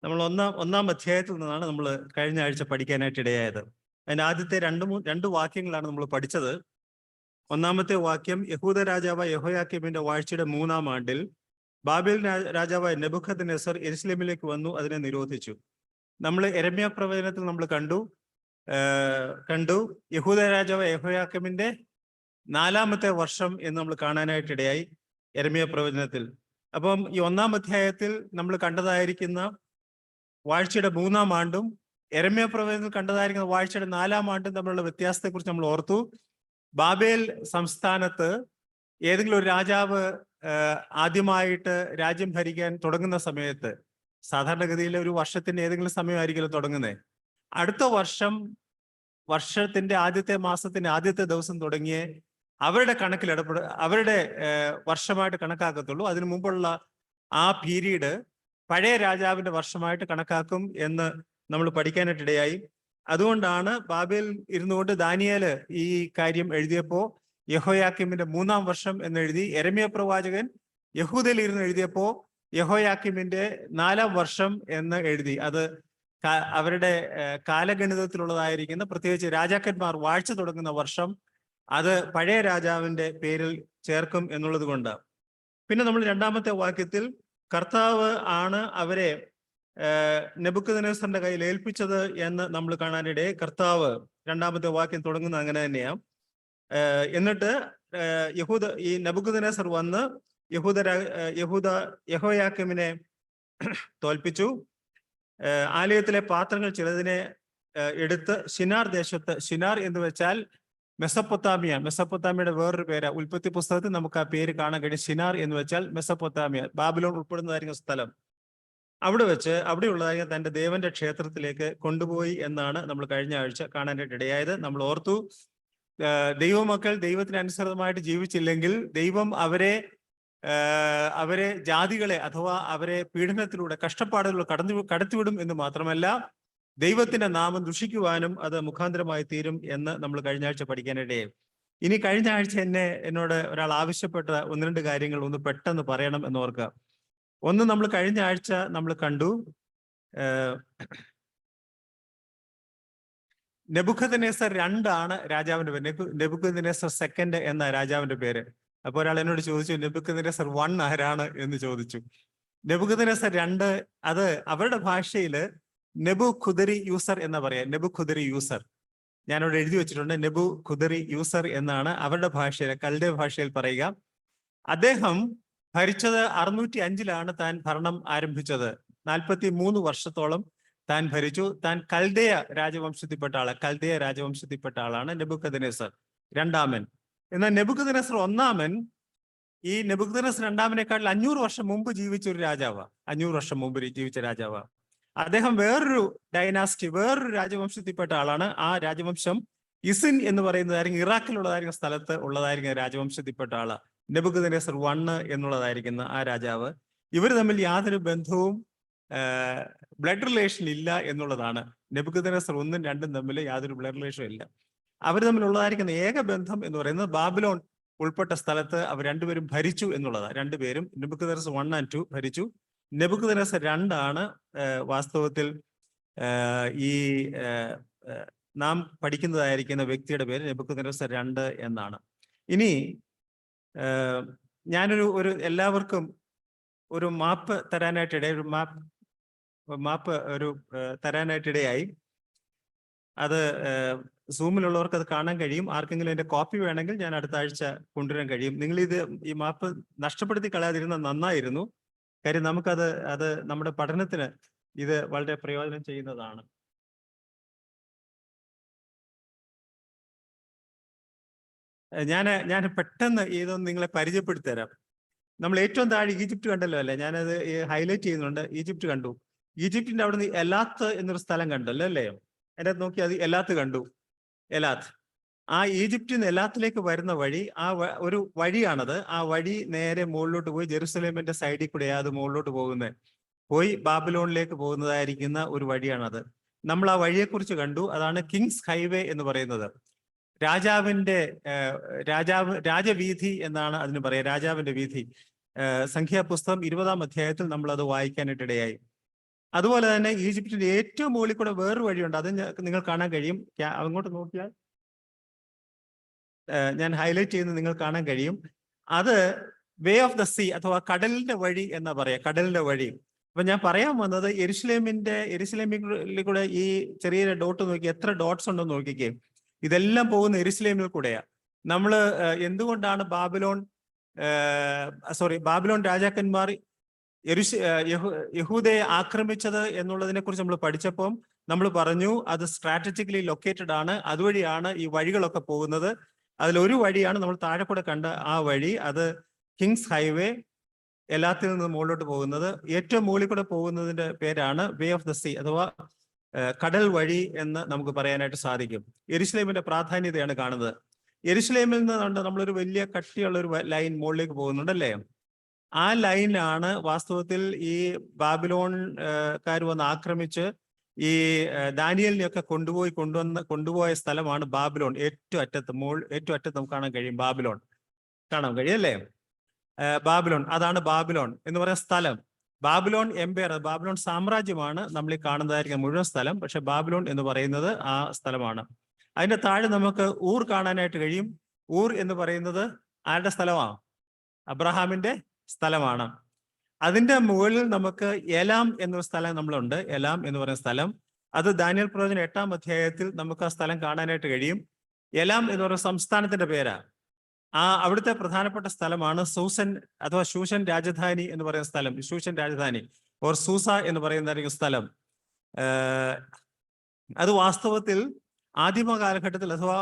നമ്മൾ ഒന്നാം അധ്യായത്തിൽ നിന്നാണ് നമ്മൾ കഴിഞ്ഞ ആഴ്ച പഠിക്കാനായിട്ട് ഇടയായത്. അതിന്റെ ആദ്യത്തെ രണ്ട് വാക്യങ്ങളാണ് നമ്മൾ പഠിച്ചത്. ഒന്നാമത്തെ വാക്യം, യഹൂദ രാജാവായ യെഹോയാക്കീമിന്റെ വാഴ്ചയുടെ 3-ാം ആണ്ടിൽ ബാബേൽ രാജാവായ നെബൂഖദ്നേസർ യെരുശലേമിലേക്ക് വന്നു, അതിനെ നിരോധിച്ചു. നമ്മൾ യെരമ്യാ പ്രവചനത്തിൽ നമ്മൾ കണ്ടു യഹൂദ രാജാവായ യെഹോയാക്കീമിന്റെ 4-ാമത്തെ വർഷം എന്ന് നമ്മൾ കാണാനായിട്ടിടയായി യെരമ്യാ പ്രവചനത്തിൽ. അപ്പം ഈ 1-ാം അധ്യായത്തിൽ നമ്മൾ കണ്ടതായിരിക്കുന്ന വാഴ്ചയുടെ 3-ാം ആണ്ടും യെരമ്യാ പ്രവചനത്തിൽ കണ്ടതായിരിക്കുന്ന വാഴ്ചയുടെ 4-ാം ആണ്ടും തമ്മിലുള്ള വ്യത്യാസത്തെക്കുറിച്ച് നമ്മൾ ഓർത്തു. ബാബേൽ സംസ്ഥാനത്ത് ഏതെങ്കിലും ഒരു രാജാവ് ആദ്യമായിട്ട് രാജ്യം ഭരിക്കാൻ തുടങ്ങുന്ന സമയത്ത്, സാധാരണഗതിയിൽ ഒരു വർഷത്തിന്റെ ഏതെങ്കിലും സമയമായിരിക്കുമല്ലോ തുടങ്ങുന്നത്. അടുത്ത വർഷത്തിന്റെ ആദ്യത്തെ മാസത്തിന്റെ ആദ്യത്തെ ദിവസം തുടങ്ങിയ അവരുടെ കണക്കിൽ അവരുടെ വർഷമായിട്ട് കണക്കാക്കത്തുള്ളൂ. അതിനു മുമ്പുള്ള ആ പീരീഡ് പഴയ രാജാവിന്റെ വർഷമായിട്ട് കണക്കാക്കും എന്ന് നമ്മൾ പഠിക്കാനായിട്ടിടയായി. അതുകൊണ്ടാണ് ബാബേൽ ഇരുന്നുകൊണ്ട് ദാനിയേല് ഈ കാര്യം എഴുതിയപ്പോ യെഹോയാക്കീമിന്റെ 3-ാം വർഷം എന്നെഴുതി. യെരമ്യാ പ്രവാചകൻ യഹൂദയിൽ ഇരുന്ന് എഴുതിയപ്പോ യെഹോയാക്കീമിന്റെ 4-ാം വർഷം എന്ന് എഴുതി. അത് അവരുടെ കാലഗണിതത്തിലുള്ളതായിരിക്കുന്ന, പ്രത്യേകിച്ച് രാജാക്കന്മാർ വാഴ്ച തുടങ്ങുന്ന വർഷം, അത് പഴയ രാജാവിന്റെ പേരിൽ ചേർക്കും എന്നുള്ളത് കൊണ്ട്. പിന്നെ നമ്മൾ 2-ാമത്തെ വാക്യത്തിൽ കർത്താവ് ആണ് അവരെ നെബൂഖദ്നേസറിന്റെ കയ്യിൽ ഏൽപ്പിച്ചത് എന്ന് നമ്മൾ കാണാനിടയെ. കർത്താവ് 2-ാമത്തെ വാക്യം തുടങ്ങുന്നത് അങ്ങനെ തന്നെയാണ്. എന്നിട്ട് ഈ നെബൂഖദ്നേസർ വന്ന് യെഹോയാക്കീമിനെ തോൽപ്പിച്ചു. ആലയത്തിലെ പാത്രങ്ങൾ ചിലതിനെ എടുത്ത് ശിനാർ ദേശത്ത്, ശിനാർ എന്ന് വെച്ചാൽ മെസ്സപ്പൊത്താമിയുടെ വേറൊരു പേര്. ഉൽപ്പത്തി പുസ്തകത്തിൽ നമുക്ക് ആ പേര് കാണാൻ കഴിയും. ശിനാർ എന്ന് വെച്ചാൽ മെസ്സപ്പൊത്താമിയ, ബാബിലോൺ ഉൾപ്പെടുന്നതായിരിക്കുന്ന സ്ഥലം. അവിടെയുള്ളതായിരിക്കും തന്റെ ദേവന്റെ ക്ഷേത്രത്തിലേക്ക് കൊണ്ടുപോയി എന്നാണ് നമ്മൾ കഴിഞ്ഞ ആഴ്ച കാണാനായിട്ട് ഇടയായത്. നമ്മൾ ഓർത്തു, ദൈവമക്കൾ ദൈവത്തിന് അനുസൃതമായിട്ട് ജീവിച്ചില്ലെങ്കിൽ ദൈവം അവരെ ജാതികളെ അഥവാ അവരെ പീഡനത്തിലൂടെ, കഷ്ടപ്പാടുകളിലൂടെ കടത്തിവിടും എന്ന് മാത്രമല്ല, ദൈവത്തിന്റെ നാമം ദുഷിക്കുവാനും അത് മുഖാന്തരമായി തീരും എന്ന് നമ്മൾ കഴിഞ്ഞ ആഴ്ച പഠിക്കാനിടയായി. ഇനി കഴിഞ്ഞ ആഴ്ച എന്നോട് ഒരാൾ ആവശ്യപ്പെട്ട 1-2 കാര്യങ്ങൾ ഒന്ന് പെട്ടെന്ന് പറയണം എന്ന് ഓർക്കുക. ഒന്ന്, നമ്മൾ കഴിഞ്ഞ ആഴ്ച നമ്മൾ കണ്ടു നെബൂഖദ്നേസർ 2 ആണ് രാജാവിന്റെ പേര്. നെബൂഖദ്നേസർ 2 എന്ന രാജാവിന്റെ പേര്. അപ്പൊ ഒരാൾ എന്നോട് ചോദിച്ചു, നെബൂഖദ്നേസർ 1 ആരാണ് എന്ന് ചോദിച്ചു. നെബൂഖദ്നേസർ 2 അത് അവരുടെ ഭാഷയില് നെബൂഖുദരി യൂസർ എന്ന് പറയാം. നെബൂഖുദരി യൂസർ ഞാനിവിടെ എഴുതി വെച്ചിട്ടുണ്ട്. നെബൂഖുദരി യൂസർ എന്നാണ് അവരുടെ ഭാഷയിൽ, കൽദേ ഭാഷയിൽ പറയുക. അദ്ദേഹം ഭരിച്ചത് 605-ലാണ് താൻ ഭരണം ആരംഭിച്ചത്. 43 വർഷത്തോളം താൻ ഭരിച്ചു. താൻ കൽദയ രാജവംശത്തിൽപ്പെട്ട ആളാണ് നെബൂഖദ്നേസർ 2-ാമൻ. എന്നാൽ നെബൂഖദ്നേസർ 1-ാമൻ ഈ നെബൂഖദ്നേസർ 2-ാമനേക്കാൾ 500 വർഷം മുമ്പ് ജീവിച്ച ഒരു രാജാവാണ്. 500 വർഷം മുമ്പ് ജീവിച്ച രാജാവാണ് അദ്ദേഹം. വേറൊരു വേറൊരു രാജവംശത്തിൽപ്പെട്ട ആളാണ്. ആ രാജവംശം ഇസിൻ എന്ന് പറയുന്നതായിരിക്കും, ഇറാഖിലുള്ളതായിരിക്കുന്ന സ്ഥലത്ത് ഉള്ളതായിരിക്കുന്ന രാജവംശത്തിൽപ്പെട്ട ആള് നെബൂഖദ്നേസർ 1 എന്നുള്ളതായിരിക്കുന്ന ആ രാജാവ്. ഇവർ തമ്മിൽ യാതൊരു ബന്ധവും, ബ്ലഡ് റിലേഷൻ ഇല്ല എന്നുള്ളതാണ്. നെബൂഖദ്നേസർ 1-ഉം 2-ഉം തമ്മിൽ യാതൊരു ബ്ലഡ് റിലേഷനും ഇല്ല. അവർ തമ്മിലുള്ളതായിരിക്കുന്ന ഏക ബന്ധം എന്ന് പറയുന്നത് ബാബിലോൺ ഉൾപ്പെട്ട സ്ഥലത്ത് അവർ രണ്ടുപേരും ഭരിച്ചു എന്നുള്ളതാണ്. രണ്ടുപേരും നെബൂഖദ്നേസർ 1 and 2 ഭരിച്ചു. നെബൂഖദ്നേസർ 2 ആണ് വാസ്തവത്തിൽ ഈ നാം പഠിക്കുന്നതായിരിക്കുന്ന വ്യക്തിയുടെ പേര് നെബൂഖദ്നേസർ 2 എന്നാണ്. ഇനി ഞാനൊരു എല്ലാവർക്കും ഒരു മാപ്പ് തരാനായിട്ടിടയായി. അത് സൂമിലുള്ളവർക്ക് അത് കാണാൻ കഴിയും. ആർക്കെങ്കിലും അതിന്റെ കോപ്പി വേണമെങ്കിൽ ഞാൻ അടുത്ത ആഴ്ച കൊണ്ടുവരാൻ കഴിയും. നിങ്ങൾ ഈ മാപ്പ് നഷ്ടപ്പെടുത്തി കളയാതിരുന്ന നന്നായിരുന്നു. കാര്യം അത് നമ്മുടെ പഠനത്തിന് ഇത് വളരെ പ്രയോജനം ചെയ്യുന്നതാണ്. ഞാൻ പെട്ടെന്ന് ഇതൊന്ന് നിങ്ങളെ പരിചയപ്പെടുത്തി തരാം. നമ്മൾ ഏറ്റവും താഴെ ഈജിപ്റ്റ് കണ്ടല്ലോ അല്ലേ? ഞാനത് ഹൈലൈറ്റ് ചെയ്യുന്നുണ്ട്. ഈജിപ്റ്റ് കണ്ടു. ഈജിപ്റ്റിന്റെ അവിടെ നിന്ന് എലാത്ത് എന്നൊരു സ്ഥലം കണ്ടല്ലോ അല്ലേ? എൻ്റെ അത് നോക്കി, അത് എലാത്ത് കണ്ടു. എലാത്ത്, ആ ഈജിപ്റ്റിൽ നിന്ന് എലാത്തിലേക്ക് വരുന്ന വഴി, ഒരു വഴിയാണത്. ആ വഴി നേരെ മുകളിലോട്ട് പോയി ജെറുസലേമിന്റെ സൈഡിൽ കൂടെ അത് മുകളിലോട്ട് പോയി ബാബിലോണിലേക്ക് പോകുന്നതായിരിക്കുന്ന ഒരു വഴിയാണത്. നമ്മൾ ആ വഴിയെക്കുറിച്ച് കണ്ടു. അതാണ് കിങ്സ് ഹൈവേ എന്ന് പറയുന്നത്. രാജവീഥി എന്നാണ് അതിന് പറയുക. രാജാവിന്റെ വീഥി. സംഖ്യാപുസ്തകം 20-ാം അധ്യായത്തിൽ നമ്മൾ അത് വായിക്കാനായിട്ടിടയായി. അതുപോലെ തന്നെ ഈജിപ്തിന്റെ ഏറ്റവും മുകളിൽ കൂടെ വേറൊരു വഴിയുണ്ട്. അത് നിങ്ങൾ കാണാൻ കഴിയും. അങ്ങോട്ട് നോക്കിയാൽ ഞാൻ ഹൈലൈറ്റ് ചെയ്യുന്നത് നിങ്ങൾ കാണാൻ കഴിയും. അത് വേ ഓഫ് ദ സീ അഥവാ കടലിന്റെ വഴി എന്നാ പറയാ, കടലിന്റെ വഴി. അപ്പൊ ഞാൻ പറയാൻ വന്നത് എരുസലേമിൽ കൂടെ ഈ ചെറിയ ഡോട്ട് നോക്കി, എത്ര ഡോട്ട്സ് ഉണ്ടെന്ന് നോക്കിക്കേ. ഇതെല്ലാം പോകുന്ന എരുസലേമിൽ കൂടെയാ. നമ്മള് എന്തുകൊണ്ടാണ് ബാബിലോൺ രാജാക്കന്മാർ യഹൂദയെ ആക്രമിച്ചത് എന്നുള്ളതിനെ കുറിച്ച് നമ്മൾ പഠിച്ചപ്പം നമ്മൾ പറഞ്ഞു അത് സ്ട്രാറ്റജിക്കലി ലൊക്കേറ്റഡ് ആണ്. അതുവഴിയാണ് ഈ വഴികളൊക്കെ പോകുന്നത്. അതിലൊരു വഴിയാണ് നമ്മൾ താഴെ കൂടെ കണ്ട ആ വഴി. അത് കിങ്സ് ഹൈവേ, എല്ലാത്തിൽ നിന്ന് മുകളിലോട്ട് പോകുന്നത്. ഏറ്റവും മുകളിൽ കൂടെ പോകുന്നതിന്റെ പേരാണ് വേ ഓഫ് ദ സീ അഥവാ കടൽ വഴി എന്ന് നമുക്ക് പറയാനായിട്ട് സാധിക്കും. യെരുശലേമിന്റെ പ്രാധാന്യതയാണ് കാണുന്നത്. യെരുശലേമിൽ നിന്ന് നമ്മളൊരു വലിയ കട്ടിയുള്ള ഒരു ലൈൻ മുകളിലേക്ക് പോകുന്നുണ്ടല്ലേ. ആ ലൈനാണ് വാസ്തവത്തിൽ ഈ ബാബിലോൺകാർ വന്ന് ആക്രമിച്ച് ഈ ദാനിയലിനെയൊക്കെ കൊണ്ടുപോയ സ്ഥലമാണ് ബാബിലോൺ. ഏറ്റവും അറ്റത്ത് നമുക്ക് കാണാൻ കഴിയും ബാബിലോൺ, കാണാൻ കഴിയും അല്ലേ. ബാബിലോൺ, അതാണ് ബാബിലോൺ എന്ന് പറയുന്ന സ്ഥലം. ബാബിലോൺ എംപയർ, ബാബിലോൺ സാമ്രാജ്യമാണ് നമ്മൾ ഈ കാണുന്നതായിരിക്കും മുഴുവൻ സ്ഥലം. പക്ഷെ ബാബിലോൺ എന്ന് പറയുന്നത് ആ സ്ഥലമാണ്. അതിന്റെ താഴെ നമുക്ക് ഊർ കാണാനായിട്ട് കഴിയും. ഊർ എന്ന് പറയുന്നത് ആരുടെ സ്ഥലമാണ്? അബ്രഹാമിന്റെ സ്ഥലമാണ്. അതിന്റെ മുകളിൽ നമുക്ക് എലാം എന്നൊരു സ്ഥലം നമ്മളുണ്ട്. എലാം എന്ന് പറയുന്ന സ്ഥലം, അത് ദാനിയേൽ പ്രവചനം 8-ാം അധ്യായത്തിൽ നമുക്ക് ആ സ്ഥലം കാണാനായിട്ട് കഴിയും. എലാം എന്ന് പറയുന്ന സംസ്ഥാനത്തിന്റെ പേരാ. അവിടുത്തെ പ്രധാനപ്പെട്ട സ്ഥലമാണ് സൂസൻ അഥവാ ശൂഷൻ രാജധാനി എന്ന് പറയുന്ന സ്ഥലം. ശൂഷൻ രാജധാനി ഓർ സൂസ എന്ന് പറയുന്ന സ്ഥലം. അത് വാസ്തവത്തിൽ ആദിമ കാലഘട്ടത്തിൽ അഥവാ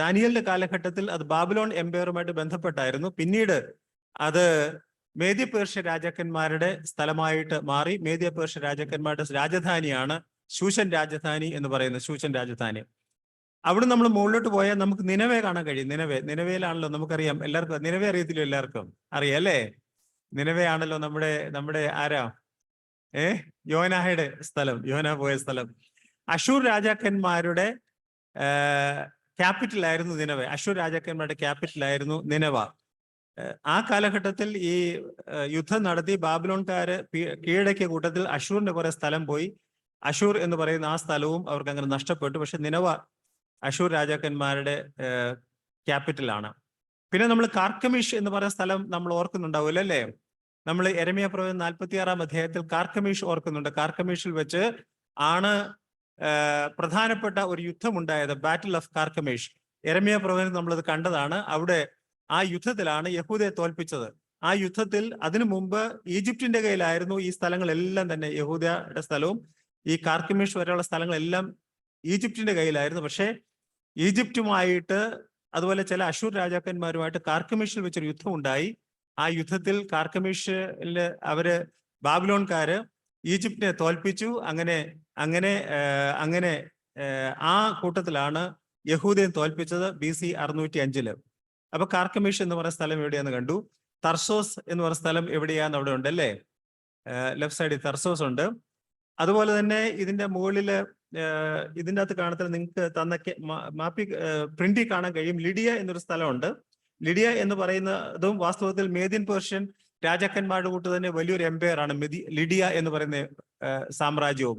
ദാനിയലിന്റെ കാലഘട്ടത്തിൽ അത് ബാബിലോൺ എംപയറുമായിട്ട് ബന്ധപ്പെട്ടായിരുന്നു. പിന്നീട് അത് മേദ്യ പേർഷ്യ രാജാക്കന്മാരുടെ സ്ഥലമായിട്ട് മാറി. മേദ്യ പേർഷ്യ രാജാക്കന്മാരുടെ രാജധാനിയാണ് ശൂഷൻ രാജധാനി എന്ന് പറയുന്നത്. ശൂഷൻ രാജധാനി. അവിടെ നമ്മൾ മുകളിലോട്ട് പോയാൽ നമുക്ക് നിനവേ കാണാൻ കഴിയും. നിനവയിലാണല്ലോ നമുക്കറിയാം, എല്ലാവർക്കും നിനവേ അറിയത്തില്ലോ, എല്ലാവർക്കും അറിയാം അല്ലേ. നിനവേ ആണല്ലോ നമ്മുടെ ആരാ യോനായുടെ സ്ഥലം, യോന പോയ സ്ഥലം. അശൂർ രാജാക്കന്മാരുടെ ക്യാപിറ്റലായിരുന്നു നിനവ. അശൂർ രാജാക്കന്മാരുടെ ക്യാപിറ്റലായിരുന്നു നിനവ. ആ കാലഘട്ടത്തിൽ ഈ യുദ്ധം നടത്തി ബാബിലോൺകാര് കീഴടക്കിയ കൂട്ടത്തിൽ അശൂറിന്റെ കുറെ സ്ഥലം പോയി. അശൂർ എന്ന് പറയുന്ന ആ സ്ഥലവും അവർക്ക് അങ്ങനെ നഷ്ടപ്പെട്ടു. പക്ഷെ നിനവ അശൂർ രാജാക്കന്മാരുടെ ക്യാപിറ്റലാണ്. പിന്നെ നമ്മൾ കാർക്കമീഷ് എന്ന് പറയുന്ന സ്ഥലം നമ്മൾ ഓർക്കുന്നുണ്ടാവില്ല അല്ലേ. നമ്മൾ യെരമ്യാ പ്രവചനം 46-ാം അധ്യായത്തിൽ കാർക്കമീഷ് ഓർക്കുന്നുണ്ട്. കാർക്കമീഷിൽ വെച്ച് ആണ് പ്രധാനപ്പെട്ട ഒരു യുദ്ധം ഉണ്ടായത്, ബാറ്റിൽ ഓഫ് കാർക്കമീഷ്. യെരമ്യാ പ്രവചനം നമ്മളത് കണ്ടതാണ്. അവിടെ ആ യുദ്ധത്തിലാണ് യഹൂദയെ തോൽപ്പിച്ചത്. ആ യുദ്ധത്തിൽ അതിനു മുമ്പ് ഈജിപ്തിന്റെ കയ്യിലായിരുന്നു ഈ സ്ഥലങ്ങളെല്ലാം തന്നെ. യഹൂദയുടെ സ്ഥലവും ഈ കാർക്കമീഷ് വരെയുള്ള സ്ഥലങ്ങളെല്ലാം ഈജിപ്തിന്റെ കയ്യിലായിരുന്നു. പക്ഷേ ഈജിപ്തുമായിട്ട് അതുപോലെ ചില അശൂർ രാജാക്കന്മാരുമായിട്ട് കാർക്കമീഷിൽ വെച്ചൊരു യുദ്ധം ഉണ്ടായി. ആ യുദ്ധത്തിൽ കാർക്കമീഷില് അവര് ബാബിലോൺകാര് ഈജിപ്തിനെ തോൽപ്പിച്ചു. അങ്ങനെ ആ കൂട്ടത്തിലാണ് യഹൂദയെ തോൽപ്പിച്ചത് BC 605. അപ്പൊ കാർക്കമീഷ് എന്ന് പറയുന്ന സ്ഥലം എവിടെയാന്ന് കണ്ടു. തർസോസ് എന്ന് പറയുന്ന സ്ഥലം എവിടെയാന്ന് അവിടെ ഉണ്ട് അല്ലേ. ലെഫ്റ്റ് സൈഡിൽ തർസോസ് ഉണ്ട്. അതുപോലെ തന്നെ ഇതിന്റെ മുകളില് ഇതിൻ്റെ അകത്ത് കാണത്തില്ല, നിങ്ങൾക്ക് തന്ന മാപ്പി പ്രിന്റിൽ കാണാൻ കഴിയും. ലിഡിയ എന്നൊരു സ്ഥലമുണ്ട്. ലിഡിയ എന്ന് പറയുന്നതും വാസ്തവത്തിൽ മേദ്യൻ പേർഷ്യൻ രാജാക്കന്മാരുടെ കൂട്ട് തന്നെ വലിയൊരു എംപയർ ആണ് ലിഡിയ എന്ന് പറയുന്ന സാമ്രാജ്യവും.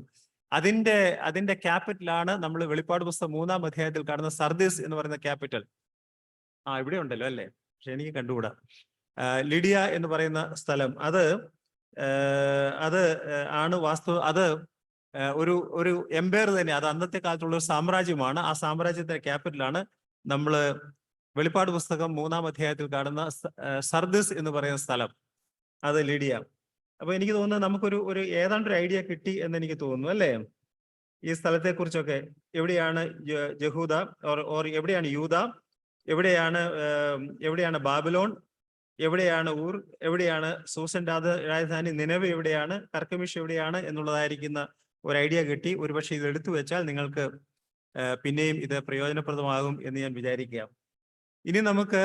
അതിന്റെ ക്യാപിറ്റലാണ് നമ്മൾ വെളിപ്പാട് പുസ്തകം 3-ാം അധ്യായത്തിൽ കാണുന്ന സർദീസ് എന്ന് പറയുന്ന ക്യാപിറ്റൽ. ഇവിടെ ഉണ്ടല്ലോ അല്ലേ, പക്ഷെ എനിക്ക് കണ്ടുകൂടാ. ലിഡിയ എന്ന് പറയുന്ന സ്ഥലം അത് ആണ് അത് ഒരു എംപയർ തന്നെ. അത് അന്നത്തെ കാലത്തുള്ള ഒരു സാമ്രാജ്യമാണ്. ആ സാമ്രാജ്യത്തിന്റെ ക്യാപിറ്റലാണ് നമ്മൾ വെളിപ്പാട് പുസ്തകം 3-ാം അധ്യായത്തിൽ കാണുന്ന സർദിസ് എന്ന് പറയുന്ന സ്ഥലം. അത് ലിഡിയ. അപ്പൊ എനിക്ക് തോന്നുന്നത് നമുക്കൊരു ഏതാണ്ടൊരു ഐഡിയ കിട്ടി എന്ന് എനിക്ക് തോന്നുന്നു അല്ലേ, ഈ സ്ഥലത്തെ കുറിച്ചൊക്കെ. എവിടെയാണ് യഹൂദ ഓർ എവിടെയാണ് യൂദ, എവിടെയാണ് ബാബിലോൺ, എവിടെയാണ് ഊർ, എവിടെയാണ് സൂസൻ രാജധാനി, നിനവ എവിടെയാണ്, കർക്കമിഷ് എവിടെയാണ് എന്നുള്ളതായിരിക്കുന്ന ഒരു ഐഡിയ കിട്ടി. ഒരുപക്ഷെ ഇത് എടുത്തു വെച്ചാൽ നിങ്ങൾക്ക് പിന്നെയും ഇത് പ്രയോജനപ്രദമാകും എന്ന് ഞാൻ വിചാരിക്കുക. ഇനി നമുക്ക്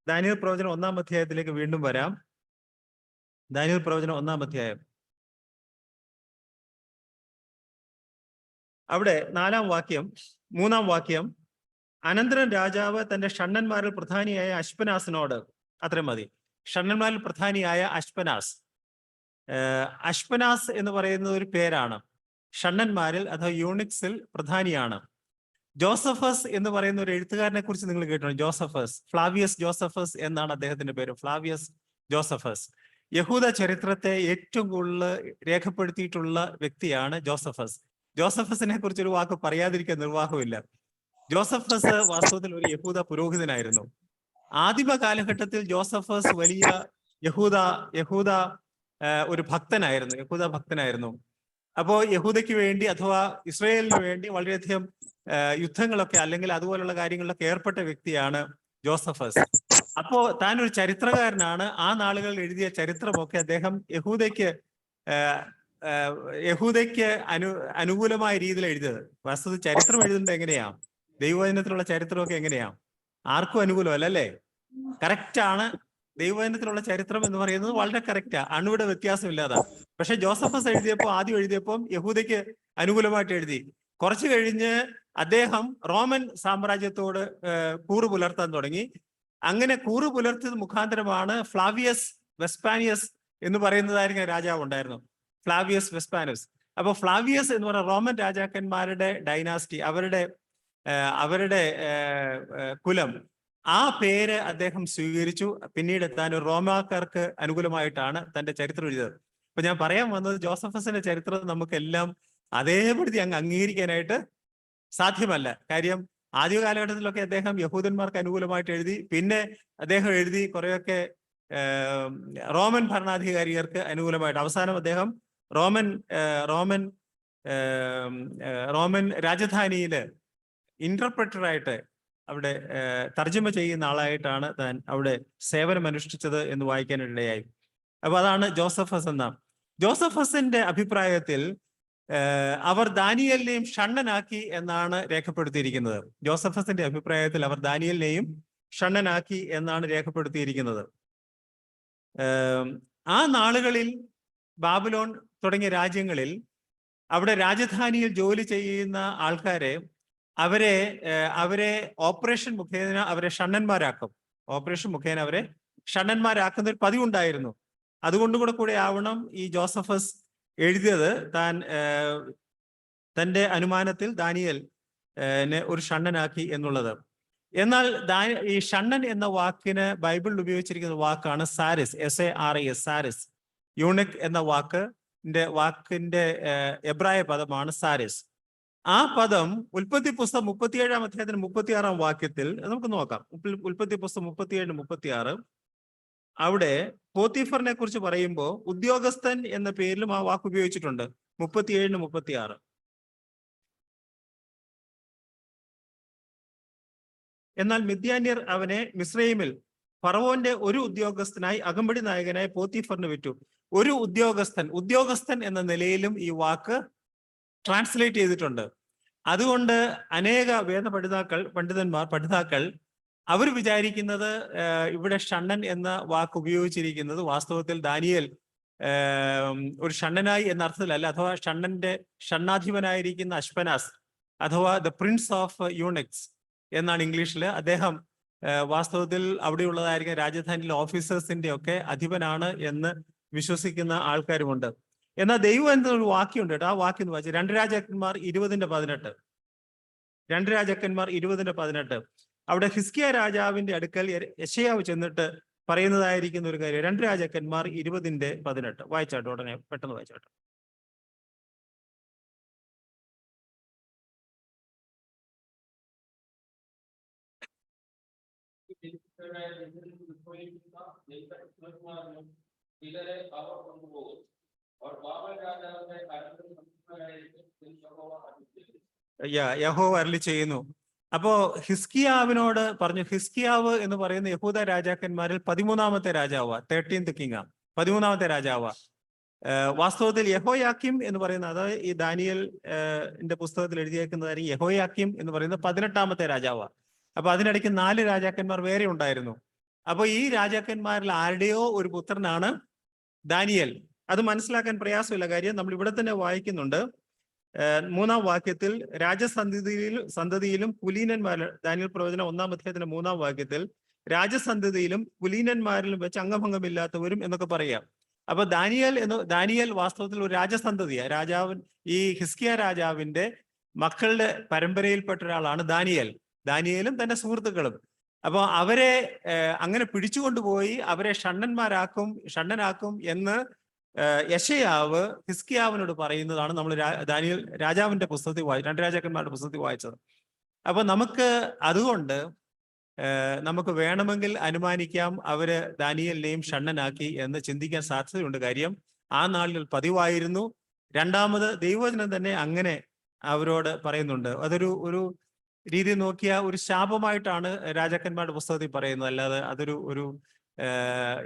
ദാനിയേൽ പ്രവചനം 1-ാം അധ്യായത്തിലേക്ക് വീണ്ടും വരാം. ദാനിയേൽ പ്രവചനം 1-ാം അധ്യായം, അവിടെ 4-ാം വാക്യം 3-ാം വാക്യം. അനന്തരം രാജാവ് തന്റെ ഷണ്ഡന്മാരിൽ പ്രധാനിയായ അശ്പനാസിനോട്, അത്രയും മതി, ഷണ്ഡന്മാരിൽ പ്രധാനിയായ അശ്പനാസ് അഷ്പനാസ് എന്ന് പറയുന്നത് ഒരു പേരാണ്. ഷണ്ണന്മാരിൽ അഥവാ യൂണിക്സിൽ പ്രധാനിയാണ്. ജോസഫസ് എന്ന് പറയുന്ന ഒരു എഴുത്തുകാരനെ കുറിച്ച് നിങ്ങൾ കേട്ടിട്ടുണ്ട്. ജോസഫസ്, ഫ്ലാവിയസ് ജോസഫസ് എന്നാണ് അദ്ദേഹത്തിന്റെ പേര്. ഫ്ലാവിയസ് ജോസഫസ് യഹൂദ ചരിത്രത്തെ ഏറ്റവും കൂടുതൽ രേഖപ്പെടുത്തിയിട്ടുള്ള വ്യക്തിയാണ് ജോസഫസ്. ജോസഫസിനെ കുറിച്ച് ഒരു വാക്ക് പറയാതിരിക്കാൻ നിർവാഹമില്ല. ജോസഫസ് വാസ്തവത്തിൽ ഒരു യഹൂദ പുരോഹിതനായിരുന്നു. ആദിമ കാലഘട്ടത്തിൽ ജോസഫസ് വലിയ യഹൂദ ഒരു ഭക്തനായിരുന്നു. അപ്പോ യഹൂദയ്ക്ക് വേണ്ടി അഥവാ ഇസ്രായേലിന് വേണ്ടി വളരെയധികം യുദ്ധങ്ങളൊക്കെ അല്ലെങ്കിൽ അതുപോലുള്ള കാര്യങ്ങളിലൊക്കെ ഏർപ്പെട്ട വ്യക്തിയാണ് ജോസഫസ്. അപ്പോ താൻ ഒരു ചരിത്രകാരനാണ്. ആ നാളുകളിൽ എഴുതിയ ചരിത്രമൊക്കെ അദ്ദേഹം യഹൂദയ്ക്ക് അനുകൂലമായ രീതിയിൽ എഴുതിയത്. വസ്തുത ചരിത്രം എഴുതുന്നത് എങ്ങനെയാ? ദൈവവചനത്തിലുള്ള ചരിത്രമൊക്കെ എങ്ങനെയാ? ആർക്കും അനുകൂലമല്ല, അല്ലേ? കറക്റ്റാണ്. ദൈവവചനത്തിലുള്ള ചരിത്രം എന്ന് പറയുന്നത് വളരെ കറക്റ്റാ, അണുവിടെ വ്യത്യാസമില്ലാതെ. പക്ഷെ ജോസഫസ് ആദ്യം എഴുതിയപ്പോൾ യഹൂദയ്ക്ക് അനുകൂലമായിട്ട് എഴുതി. കുറച്ചു കഴിഞ്ഞ് അദ്ദേഹം റോമൻ സാമ്രാജ്യത്തോട് കൂറ് പുലർത്താൻ തുടങ്ങി. അങ്ങനെ കൂറ് പുലർത്തിയത് മുഖാന്തരമാണ് ഫ്ലാവിയസ് വെസ്പാനിയസ് എന്ന് പറയുന്നതായിരിക്കും രാജാവ് ഉണ്ടായിരുന്നു, ഫ്ലാവിയസ് വെസ്പാനിയസ്. അപ്പൊ ഫ്ലാവിയസ് എന്ന് പറയുന്ന റോമൻ രാജാക്കന്മാരുടെ ഡൈനാസ്റ്റി, അവരുടെ കുലം, ആ പേര് അദ്ദേഹം സ്വീകരിച്ചു. പിന്നീട് താൻ റോമാക്കാർക്ക് അനുകൂലമായിട്ടാണ് തന്റെ ചരിത്രം എഴുതിയത്. അപ്പൊ ഞാൻ പറയാൻ വന്നത്, ജോസഫസിന്റെ ചരിത്രം നമുക്കെല്ലാം അതേപടി അങ്ങ് അംഗീകരിക്കാനായിട്ട് സാധ്യമല്ല. കാര്യം ആദ്യ കാലഘട്ടത്തിലൊക്കെ അദ്ദേഹം യഹൂദന്മാർക്ക് അനുകൂലമായിട്ട് എഴുതി. പിന്നെ അദ്ദേഹം എഴുതി കുറെയൊക്കെ റോമൻ ഭരണാധികാരികൾക്ക് അനുകൂലമായിട്ട്. അവസാനം അദ്ദേഹം റോമൻ രാജധാനിയില് ഇന്റർപ്രറ്ററായിട്ട് അവിടെ തർജ്ജമ ചെയ്യുന്ന ആളായിട്ടാണ് താൻ അവിടെ സേവനം അനുഷ്ഠിച്ചത് എന്ന് വായിക്കാനിടയായി. അപ്പൊ അതാണ് ജോസഫസ് എന്ന. ജോസഫസിന്റെ അഭിപ്രായത്തിൽ അവർ ദാനിയേലിനെയും ഷണ്ണനാക്കി എന്നാണ് രേഖപ്പെടുത്തിയിരിക്കുന്നത്. ജോസഫസിന്റെ അഭിപ്രായത്തിൽ അവർ ദാനിയേലിനെയും ഷണ്ണനാക്കി എന്നാണ് രേഖപ്പെടുത്തിയിരിക്കുന്നത്. ആ നാളുകളിൽ ബാബിലോൺ തുടങ്ങിയ രാജ്യങ്ങളിൽ അവിടെ രാജധാനിയിൽ ജോലി ചെയ്യുന്ന ആൾക്കാരെ അവരെ ഓപ്പറേഷൻ മുഖേന അവരെ ഷണ്ണന്മാരാക്കും. ഷണ്ണന്മാരാക്കുന്ന ഒരു പതിവുണ്ടായിരുന്നു. അതുകൊണ്ടുകൂടെ ആവണം ഈ ജോസഫസ് എഴുതിയത് തന്റെ അനുമാനത്തിൽ ദാനിയേൽ ഒരു ഷണ്ണനാക്കി എന്നുള്ളത്. എന്നാൽ ഈ ഷണ്ണൻ എന്ന വാക്കിന് ബൈബിളിൽ ഉപയോഗിച്ചിരിക്കുന്ന വാക്കാണ് സാരിസ്, SARIS, സാരിസ്. യൂണിക് എന്ന വാക്കിന്റെ എബ്രായ പദമാണ് സാരിസ്. ആ പദം ഉൽപ്പത്തി പുസ്തകം 37-ാം അധ്യായത്തിന് 36-ാം വാക്യത്തിൽ നമുക്ക് നോക്കാം. ഉൽപ്പത്തി പുസ്തകം 37-36 അവിടെ പോത്തിഫറിനെ കുറിച്ച് പറയുമ്പോൾ ഉദ്യോഗസ്ഥൻ എന്ന പേരിലും ആ വാക്ക് ഉപയോഗിച്ചിട്ടുണ്ട്. 37-36. എന്നാൽ മിദ്യാന്യർ അവനെ മിസ്രയീമിൽ ഫറവോന്റെ ഒരു ഉദ്യോഗസ്ഥനായി അകമ്പടി നായകനായി പോത്തിഫറിന് വിറ്റു. ഒരു ഉദ്യോഗസ്ഥൻ എന്ന നിലയിലും ഈ വാക്ക് ട്രാൻസ്ലേറ്റ് ചെയ്തിട്ടുണ്ട്. അതുകൊണ്ട് അനേക പഠിതാക്കൾ അവർ വിചാരിക്കുന്നത് ഇവിടെ ഷണ്ണൻ എന്ന വാക്ക് ഉപയോഗിച്ചിരിക്കുന്നത് വാസ്തവത്തിൽ ദാനിയേൽ ഒരു ഷണ്ണനായി എന്ന അർത്ഥത്തിലല്ല, അഥവാ ഷണ്ണാധിപനായിരിക്കുന്ന അഷ്പനാസ് അഥവാ ദ പ്രിൻസ് ഓഫ് യൂണിക്സ് എന്നാണ് ഇംഗ്ലീഷിൽ. അദ്ദേഹം വാസ്തവത്തിൽ അവിടെയുള്ളതായിരിക്കും രാജധാനിയിലെ ഓഫീസേഴ്സിന്റെ ഒക്കെ അധിപനാണ് എന്ന് വിശ്വസിക്കുന്ന ആൾക്കാരുമുണ്ട്. എന്നാൽ ദൈവം എന്നൊരു വാക്യമുണ്ട് കേട്ടോ. ആ വാക്യം എന്ന് വായിച്ചു 2 രാജാക്കന്മാർ 20-18. 2 രാജാക്കന്മാർ 20-18. അവിടെ ഹിസ്കിയ രാജാവിന്റെ അടുക്കൽ യെശയ്യാവ് ചെന്നിട്ട് പറയുന്നതായിരിക്കുന്ന ഒരു കാര്യം. 2 രാജാക്കന്മാർ 20-18 വായിച്ചാട്ടോ, ഉടനെ പെട്ടെന്ന് വായിച്ചാട്ടോ. യഹോവ അരുളി ചെയ്യുന്നു. അപ്പോ ഹിസ്കിയാവിനോട് പറഞ്ഞു. ഹിസ്കിയാവ് എന്ന് പറയുന്ന യഹൂദ രാജാക്കന്മാരിൽ 13-ാമത്തെ രാജാവാ, 13th കിങ്, 13-ാമത്തെ രാജാവാ. വാസ്തവത്തിൽ യഹോയാക്കിം എന്ന് പറയുന്ന, അതായത് ഈ ദാനിയേലിന്റെ പുസ്തകത്തിൽ എഴുതിയേക്കുന്നതായിരിക്കും യഹോയാക്കിം എന്ന് പറയുന്ന 18-ാമത്തെ രാജാവാ. അപ്പൊ അതിനിടയ്ക്ക് 4 രാജാക്കന്മാർ വേറെ ഉണ്ടായിരുന്നു. അപ്പൊ ഈ രാജാക്കന്മാരിൽ ആരുടെയോ ഒരു പുത്രനാണ് ദാനിയേൽ. അത് മനസ്സിലാക്കാൻ പ്രയാസമില്ല. കാര്യം നമ്മൾ ഇവിടെ തന്നെ വായിക്കുന്നുണ്ട്. 3-ാം വാക്യത്തിൽ രാജസന്തതിയിലും കുലീനന്മാരിൽ, ദാനിയേൽ പ്രവചനം 1-ാം അധ്യായത്തിന്റെ 3-ാം വാക്യത്തിൽ രാജസന്തതിയിലും കുലീനന്മാരിലും വെച്ച് അംഗഭംഗമില്ലാത്തവരും എന്നൊക്കെ പറയാം. അപ്പൊ ദാനിയേൽ വാസ്തവത്തിൽ ഒരു രാജസന്തതിയാണ്. ഈ ഹിസ്കിയ രാജാവിന്റെ മക്കളുടെ പരമ്പരയിൽപ്പെട്ട ഒരാളാണ് ദാനിയേലും തന്റെ സുഹൃത്തുക്കളും. അപ്പൊ അവരെ അങ്ങനെ പിടിച്ചുകൊണ്ടുപോയി അവരെ ഷണ്ണനാക്കും എന്ന് യെശയ്യാവ് ഹിസ്കിയാവിനോട് പറയുന്നതാണ് നമ്മൾ ദാനിയേൽ രാജാവിന്റെ പുസ്തകത്തിൽ 2 രാജാക്കന്മാരുടെ പുസ്തകത്തിൽ വായിച്ചത്. അപ്പൊ അതുകൊണ്ട് നമുക്ക് വേണമെങ്കിൽ അനുമാനിക്കാം അവര് ദാനിയേലിനെയും ഷണ്ണനാക്കി എന്ന് ചിന്തിക്കാൻ സാധ്യതയുണ്ട്. കാര്യം ആ നാളിൽ പതിവായിരുന്നു. രണ്ടാമത് ദൈവവചനം തന്നെ അങ്ങനെ അവരോട് പറയുന്നുണ്ട്. ഒരു രീതി നോക്കിയ ഒരു ശാപമായിട്ടാണ് രാജാക്കന്മാരുടെ പുസ്തകത്തിൽ പറയുന്നത്, അല്ലാതെ അതൊരു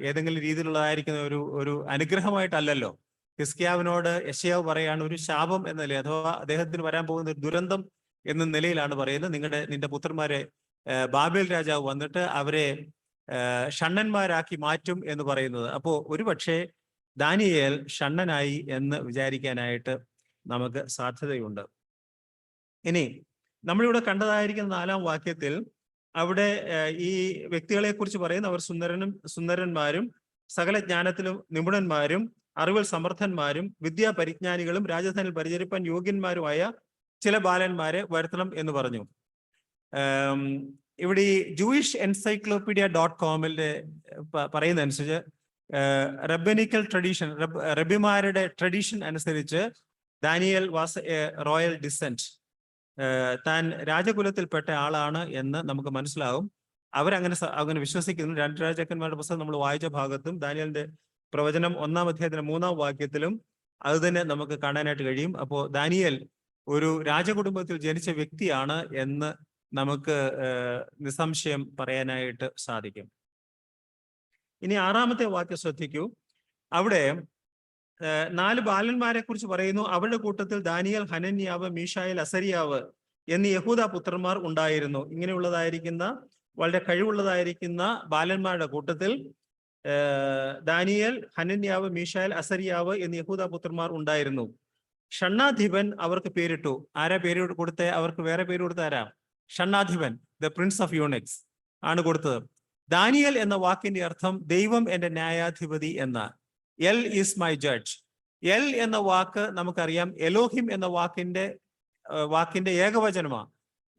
ഏതെങ്കിലും രീതിയിലുള്ളതായിരിക്കുന്ന ഒരു അനുഗ്രഹമായിട്ടല്ലല്ലോ. ഹിസ്കിയാവിനോട് യെശയ്യാവ് പറയാണ് ഒരു ശാപം എന്ന നിലയിൽ, അഥവാ അദ്ദേഹത്തിന് വരാൻ പോകുന്ന ഒരു ദുരന്തം എന്ന നിലയിലാണ് പറയുന്നത്. നിന്റെ പുത്രന്മാരെ ബാബേൽ രാജാവ് വന്നിട്ട് അവരെ ഷണ്ണന്മാരാക്കി മാറ്റും എന്ന് പറയുന്നത്. അപ്പോ ഒരുപക്ഷെ ദാനിയേൽ ഷണ്ണനായി എന്ന് വിചാരിക്കാനായിട്ട് നമുക്ക് സാധ്യതയുണ്ട്. ഇനി നമ്മളിവിടെ കണ്ടതായിരിക്കുന്ന 4-ാം വാക്യത്തിൽ അവിടെ ഈ വ്യക്തികളെ കുറിച്ച് പറയുന്ന അവർ സുന്ദരന്മാരും സകല ജ്ഞാനത്തിലും നിപുണന്മാരും അറിവിൽ സമർത്ഥന്മാരും വിദ്യാപരിജ്ഞാനികളും രാജധാനിയിൽ പരിചരിപ്പാൻ യോഗ്യന്മാരുമായ ചില ബാലന്മാരെ വരുത്തണം എന്ന് പറഞ്ഞു. ഇവിടെ ഈ ജൂയിഷ് encyclopedia.com പറയുന്ന അനുസരിച്ച് റബ്ബനിക്കൽ ട്രഡീഷൻ, റബിമാരുടെ ട്രഡീഷൻ അനുസരിച്ച് Daniel was A royal descent. താൻ രാജകുലത്തിൽപ്പെട്ട ആളാണ് എന്ന് നമുക്ക് മനസ്സിലാവും. അങ്ങനെ വിശ്വസിക്കുന്നു. 2 രാജാക്കന്മാരുടെ പുസ്തകം നമ്മൾ വായിച്ച ഭാഗത്തും ദാനിയേലിന്റെ പ്രവചനം 1-ാം അധ്യായത്തിന്റെ 3-ാം വാക്യത്തിലും അത് തന്നെ നമുക്ക് കാണാനായിട്ട് കഴിയും. അപ്പോൾ ദാനിയേൽ ഒരു രാജകുടുംബത്തിൽ ജനിച്ച വ്യക്തിയാണ് എന്ന് നമുക്ക് നിസ്സംശയം പറയാനായിട്ട് സാധിക്കും. ഇനി 6-ാമത്തെ വാക്യം ശ്രദ്ധിക്കൂ. അവിടെ 4 ബാലന്മാരെ കുറിച്ച് പറയുന്നു. അവരുടെ കൂട്ടത്തിൽ ദാനിയേൽ, ഹനന്യാവ്, മീശായേൽ, അസരിയാവ് എന്നീ യഹൂദ പുത്രന്മാർ ഉണ്ടായിരുന്നു. ഇങ്ങനെയുള്ളതായിരിക്കുന്ന വളരെ കഴിവുള്ളതായിരിക്കുന്ന ബാലന്മാരുടെ കൂട്ടത്തിൽ ദാനിയേൽ, ഹനന്യാവ്, മീശായേൽ, അസരിയാവ് എന്നീ യഹൂദ പുത്രന്മാർ ഉണ്ടായിരുന്നു. ഷണ്ണാധിപൻ അവർക്ക് പേരിട്ടു. ആരാ പേര് കൊടുത്തേ? അവർക്ക് വേറെ പേര് കൊടുത്ത ആരാ? ഷണ്ണാധിപൻ, ദ പ്രിൻസ് ഓഫ് യൂണിക്സ് ആണ് കൊടുത്തത്. ദാനിയേൽ എന്ന വാക്കിന്റെ അർത്ഥം ദൈവം എന്റെ ന്യായാധിപതി എന്ന. L is my judge. L എന്ന വാക്ക് നമുക്കറിയാം എലോഹിം എന്ന വാക്കിന്റെ ഏകവചനമാണ്.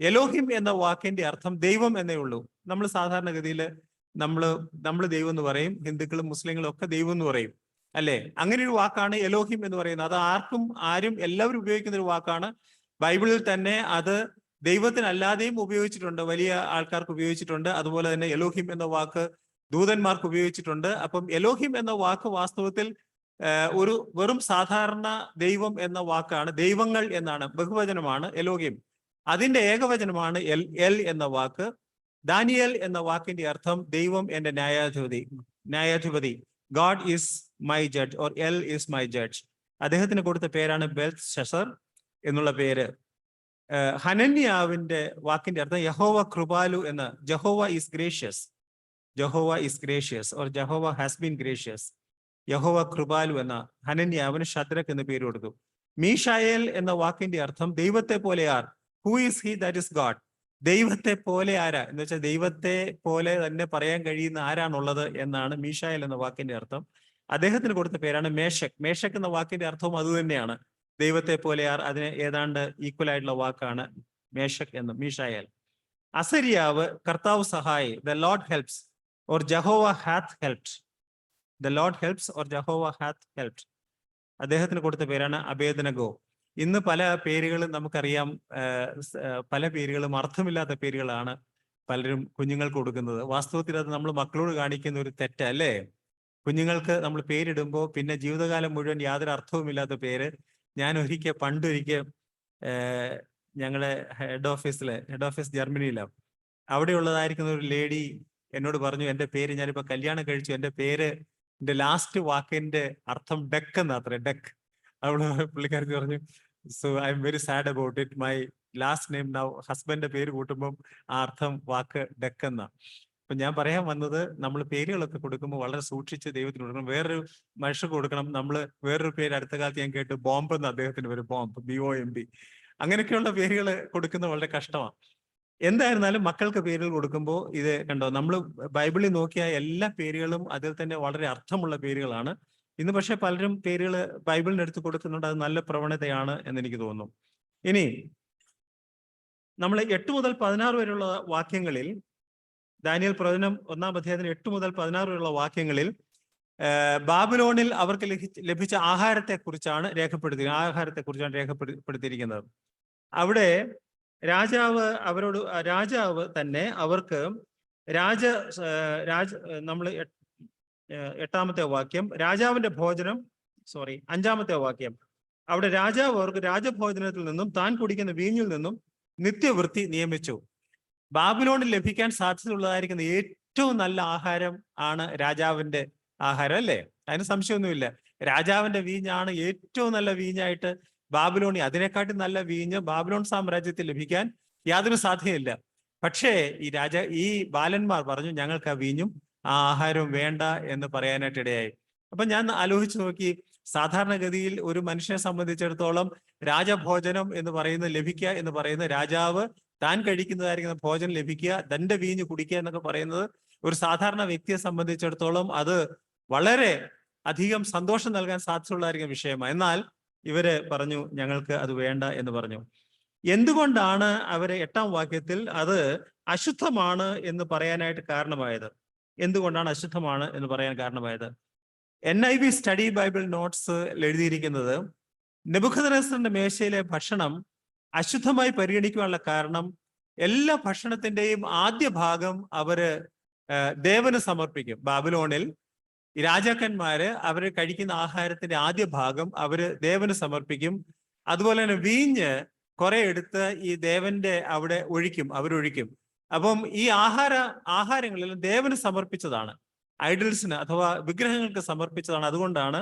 എലോഹിം എന്ന വാക്കിന്റെ അർത്ഥം ദൈവം എന്നേ ഉള്ളൂ. നമ്മൾ സാധാരണഗതിയിൽ നമ്മൾ ദൈവം എന്ന് പറയും. ഹിന്ദുക്കളും മുസ്ലിങ്ങളും ഒക്കെ ദൈവം എന്ന് പറയും, അല്ലെ? അങ്ങനെ ഒരു വാക്കാണ് എലോഹിം എന്ന് പറയുന്നത്. അത് എല്ലാവരും ഉപയോഗിക്കുന്ന ഒരു വാക്കാണ്. ബൈബിളിൽ തന്നെ അത് ദൈവത്തിനല്ലാതെയും ഉപയോഗിച്ചിട്ടുണ്ട്, വലിയ ആൾക്കാർക്ക് ഉപയോഗിച്ചിട്ടുണ്ട്. അതുപോലെ തന്നെ എലോഹിം എന്ന വാക്ക് ദൂതന്മാർക്ക് ഉപയോഗിച്ചിട്ടുണ്ട്. അപ്പം എലോഹിം എന്ന വാക്ക് വാസ്തവത്തിൽ ഒരു വെറും സാധാരണ ദൈവം എന്ന വാക്കാണ്. ദൈവങ്ങൾ എന്നാണ്, ബഹുവചനമാണ് എലോഹിം. അതിന്റെ ഏകവചനമാണ് എൽ എന്ന വാക്ക്. ദാനിയേൽ എന്ന വാക്കിന്റെ അർത്ഥം ദൈവം എന്റെ ന്യായാധിപതി. God is my judge or El is my judge. അദ്ദേഹത്തിന് കൊടുത്ത പേരാണ് ബെൽത്ശസ്സർ എന്നുള്ള പേര്. ഹനന്യാവിന്റെ വാക്കിന്റെ അർത്ഥം യഹോവ കൃപാലു എന്ന്. Jehovah is gracious. Jehovah is gracious or Jehovah has been gracious. യഹോവ കൃപാലു എന്ന. ഹനന്യാവിന് ശദ്രക് എന്ന് പേര് കൊടുത്തു. മീശായേൽ എന്ന വാക്കിന്റെ അർത്ഥം ദൈവത്തെ പോലെ ആർ. Who is he? That is God. ദൈവത്തെ പോലെ ആരാ എന്ന് വെച്ചാൽ ദൈവത്തെ പോലെ തന്നെ പറയാൻ കഴിയുന്ന ആരാണുള്ളത് എന്നാണ് മീശായേൽ എന്ന വാക്കിന്റെ അർത്ഥം. അദ്ദേഹത്തിന് കൊടുത്ത പേരാണ് മേശക്. മേശക് എന്ന വാക്കിന്റെ അർത്ഥവും അത് തന്നെയാണ്, ദൈവത്തെ പോലെ ആർ. അതിന് ഏതാണ്ട് ഈക്വൽ ആയിട്ടുള്ള വാക്കാണ് മേശക് എന്ന്. മീശായേൽ. അസരിയാവ് കർത്താവ് സഹായി. The Lord helps or Jehovah hath helped. The Lord helps or Jehovah hath helped. അദ്ദേഹത്തിന് കൊടുത്ത പേരാണ് അബേദ്നെഗോ. ഇന്ന് പല പേരുകളും നമുക്കറിയാം, പല പേരുകളും അർത്ഥമില്ലാത്ത പേരുകളാണ് പലരും കുഞ്ഞുങ്ങൾക്ക് കൊടുക്കുന്നത്. വാസ്തവത്തിൽ അത് നമ്മൾ മക്കളോട് കാണിക്കുന്ന ഒരു തെറ്റല്ലേ? കുഞ്ഞുങ്ങൾക്ക് നമ്മൾ പേരിടുമ്പോൾ പിന്നെ ജീവിതകാലം മുഴുവൻ യാതൊരു അർത്ഥവുമില്ലാത്ത പേര്. ഞാൻ പണ്ടൊരിക്കൽ ഞങ്ങളുടെ ഹെഡ് ഓഫീസ് ജർമ്മനിയിലാണ്. അവിടെയുള്ളതായിരിക്കുന്ന ഒരു ലേഡി എന്നോട് പറഞ്ഞു, എൻ്റെ പേര്, ഞാനിപ്പോ കല്യാണം കഴിച്ചു, എൻ്റെ പേരിന്റെ ലാസ്റ്റ് വാക്കിന്റെ അർത്ഥം ഡെക്ക് എന്നാത്രേ. ഡെക്ക്. അവിടെ പുള്ളിക്കാരത്തി പറഞ്ഞു, so I am very sad about it. My last name now. ഹസ്ബൻഡിന്റെ പേര് കൂട്ടുമ്പം ആ അർത്ഥം വാക്ക് ഡെക്ക് എന്നാ. അപ്പൊ ഞാൻ പറയാൻ വന്നത്, നമ്മൾ പേരുകളൊക്കെ കൊടുക്കുമ്പോൾ വളരെ സൂക്ഷിച്ച് ദൈവത്തിന് കൊടുക്കണം. വേറൊരു മനുഷ്യർക്ക് കൊടുക്കണം. വേറൊരു പേര് അടുത്ത കാലത്ത് ഞാൻ കേട്ടു, ബോംബ് എന്ന് അദ്ദേഹത്തിന് ഒരു ബോംബ്, BOMB. അങ്ങനെയൊക്കെയുള്ള പേരുകൾ കൊടുക്കുന്നത് വളരെ കഷ്ടമാണ്. എന്തായിരുന്നാലും മക്കൾക്ക് പേരുകൾ കൊടുക്കുമ്പോൾ ഇത് കണ്ടോ, നമ്മൾ ബൈബിളിൽ നോക്കിയ എല്ലാ പേരുകളും അതിൽ തന്നെ വളരെ അർത്ഥമുള്ള പേരുകളാണ്. ഇന്ന് പക്ഷെ പലരും പേരുകൾ ബൈബിളിന് എടുത്ത് കൊടുക്കുന്നുണ്ട്. അത് നല്ല പ്രവണതയാണ് എന്ന് എനിക്ക് തോന്നുന്നു. ഇനി നമ്മൾ 8 മുതൽ 16 വരെയുള്ള വാക്യങ്ങളിൽ, ദാനിയേൽ പ്രവചനം 1-ാം അധ്യായത്തിന് 8 മുതൽ 16 വരെയുള്ള വാക്യങ്ങളിൽ ബാബിലോണിൽ അവർക്ക് ലഭിച്ച ആഹാരത്തെക്കുറിച്ചാണ് രേഖപ്പെടുത്തിയിരിക്കുന്നത്. അവിടെ രാജാവ് തന്നെ അവർക്ക് നമ്മൾ 8-ാമത്തെ വാക്യം, രാജാവിന്റെ ഭോജനം, 5-ാമത്തെ വാക്യം, അവിടെ രാജാവ് അവർക്ക് രാജഭോജനത്തിൽ നിന്നും താൻ കുടിക്കുന്ന വീഞ്ഞിൽ നിന്നും നിത്യവൃത്തി നിയമിച്ചു. ബാബിലോണിൽ ലഭിക്കാൻ സാധ്യതയുള്ളതായിരിക്കുന്ന ഏറ്റവും നല്ല ആഹാരം ആണ് രാജാവിന്റെ ആഹാരം, അല്ലേ? അതിന് സംശയമൊന്നുമില്ല. രാജാവിന്റെ വീഞ്ഞാണ് ഏറ്റവും നല്ല വീഞ്ഞായിട്ട് ബാബിലോണി, അതിനെക്കാട്ടി നല്ല വീഞ്ഞ് ബാബിലോൺ സാമ്രാജ്യത്തിൽ ലഭിക്കാൻ യാതൊരു സാധ്യതയില്ല. പക്ഷേ ഈ ബാലന്മാർ പറഞ്ഞു, ഞങ്ങൾക്ക് ആ വീഞ്ഞും ആ ആഹാരവും വേണ്ട എന്ന് പറയാനായിട്ട് ഇടയായി. അപ്പൊ ഞാൻ ആലോചിച്ച് നോക്കി, സാധാരണഗതിയിൽ ഒരു മനുഷ്യനെ സംബന്ധിച്ചിടത്തോളം രാജഭോജനം എന്ന് ലഭിക്കുക എന്ന് പറയുന്നത്, രാജാവ് താൻ കഴിക്കുന്നതായിരിക്കുന്ന ഭോജനം ലഭിക്കുക, തന്റെ വീഞ്ഞ് കുടിക്കുക എന്നൊക്കെ പറയുന്നത് ഒരു സാധാരണ വ്യക്തിയെ സംബന്ധിച്ചിടത്തോളം അത് വളരെ അധികം സന്തോഷം നൽകാൻ സാധ്യതയുള്ളതായിരിക്കുന്ന വിഷയമാണ്. എന്നാൽ ഇവര് പറഞ്ഞു, ഞങ്ങൾക്ക് അത് വേണ്ട എന്ന് പറഞ്ഞു. എന്തുകൊണ്ടാണ് അവര് 8-ാം വാക്യത്തിൽ അത് അശുദ്ധമാണ് എന്ന് പറയാനായിട്ട് കാരണമായത്? എന്തുകൊണ്ടാണ് അശുദ്ധമാണ് എന്ന് പറയാൻ കാരണമായത്? NIV സ്റ്റഡി ബൈബിൾ നോട്ട്സ് എഴുതിയിരിക്കുന്നത്, നെബൂഖദ്നേസറിന്റെ മേശയിലെ ഭക്ഷണം അശുദ്ധമായി പരിഗണിക്കുവാനുള്ള കാരണം, എല്ലാ ഭക്ഷണത്തിന്റെയും ആദ്യ ഭാഗം അവര് ദേവന് സമർപ്പിക്കും. ബാബിലോണിൽ രാജാക്കന്മാര് അവര് കഴിക്കുന്ന ആഹാരത്തിന്റെ ആദ്യ ഭാഗം അവര് ദേവന് സമർപ്പിക്കും. അതുപോലെ തന്നെ വീഞ്ഞ് കുറെ എടുത്ത് ഈ ദേവന്റെ അവിടെ അവരൊഴിക്കും. അപ്പം ഈ ആഹാരങ്ങളിൽ ദേവന് സമർപ്പിച്ചതാണ്, ഐഡൽസിന് അഥവാ വിഗ്രഹങ്ങൾക്ക് സമർപ്പിച്ചതാണ്. അതുകൊണ്ടാണ്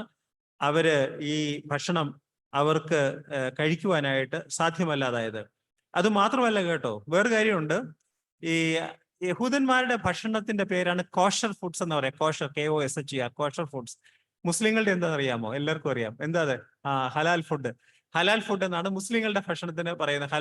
അവര് ഈ ഭക്ഷണം അവർക്ക് കഴിക്കുവാനായിട്ട് സാധ്യമല്ലാതായത്. അത് മാത്രമല്ല കേട്ടോ, വേറെ കാര്യമുണ്ട്. ഈ യഹൂദന്മാരുടെ ഭക്ഷണത്തിന്റെ പേരാണ് കോഷർ ഫുഡ്സ് എന്ന് പറയാം. Kosher, KOSHER, kosher foods. മുസ്ലിങ്ങളുടെ എന്താണെന്ന് അറിയാമോ? എല്ലാവർക്കും അറിയാം. എന്താ അത്? ഹലാൽ ഫുഡ്. ഹലാൽ ഫുഡ് എന്നാണ് മുസ്ലിങ്ങളുടെ ഭക്ഷണത്തിന് പറയുന്നത്.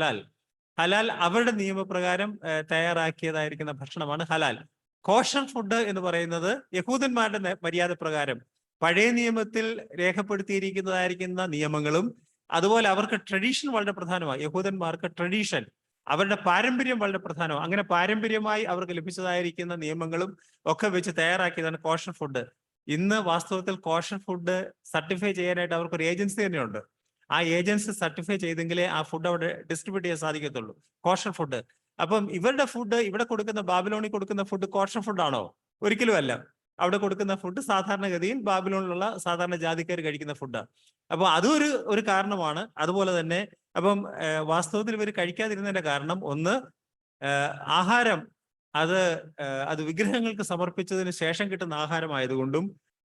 ഹലാൽ അവരുടെ നിയമപ്രകാരം തയ്യാറാക്കിയതായിരിക്കുന്ന ഭക്ഷണമാണ് ഹലാൽ. കോഷർ ഫുഡ് എന്ന് പറയുന്നത് യഹൂദന്മാരുടെ മര്യാദ പ്രകാരം പഴയ നിയമത്തിൽ രേഖപ്പെടുത്തിയിരിക്കുന്നതായിരിക്കുന്ന നിയമങ്ങളും, അതുപോലെ അവർക്ക് ട്രഡീഷൻ വളരെ പ്രധാനമാണ്. യഹൂദന്മാർക്ക് ട്രഡീഷൻ, അവരുടെ പാരമ്പര്യം വളരെ പ്രധാനമാണ്. അങ്ങനെ പാരമ്പര്യമായി അവർക്ക് ലഭിച്ചതായിരിക്കുന്ന നിയമങ്ങളും ഒക്കെ വെച്ച് തയ്യാറാക്കിയതാണ് കോഷർ ഫുഡ്. ഇന്ന് വാസ്തവത്തിൽ കോഷർ ഫുഡ് സർട്ടിഫൈ ചെയ്യാനായിട്ട് അവർക്കൊരു ഏജൻസി തന്നെയുണ്ട്. ആ ഏജൻസി സർട്ടിഫൈ ചെയ്തെങ്കിലേ ആ ഫുഡ് അവിടെ ഡിസ്ട്രിബ്യൂട്ട് ചെയ്യാൻ സാധിക്കത്തുള്ളൂ, കോഷർ ഫുഡ്. അപ്പം ഇവരുടെ ഫുഡ്, ഇവിടെ കൊടുക്കുന്ന, ബാബിലോണിൽ കൊടുക്കുന്ന ഫുഡ് കോഷർ ഫുഡാണോ? ഒരിക്കലും അല്ല. അവിടെ കൊടുക്കുന്ന ഫുഡ് സാധാരണഗതിയിൽ ബാബിലോണിലുള്ള സാധാരണ ജാതിക്കാർ കഴിക്കുന്ന ഫുഡാണ്. അപ്പൊ അതും ഒരു കാരണമാണ്. അതുപോലെ തന്നെ അപ്പം വാസ്തവത്തിൽ ഇവർ കഴിക്കാതിരുന്നതിന്റെ കാരണം, ഒന്ന്, ആഹാരം അത് വിഗ്രഹങ്ങൾക്ക് സമർപ്പിച്ചതിന് ശേഷം കിട്ടുന്ന ആഹാരമായതുകൊണ്ടും,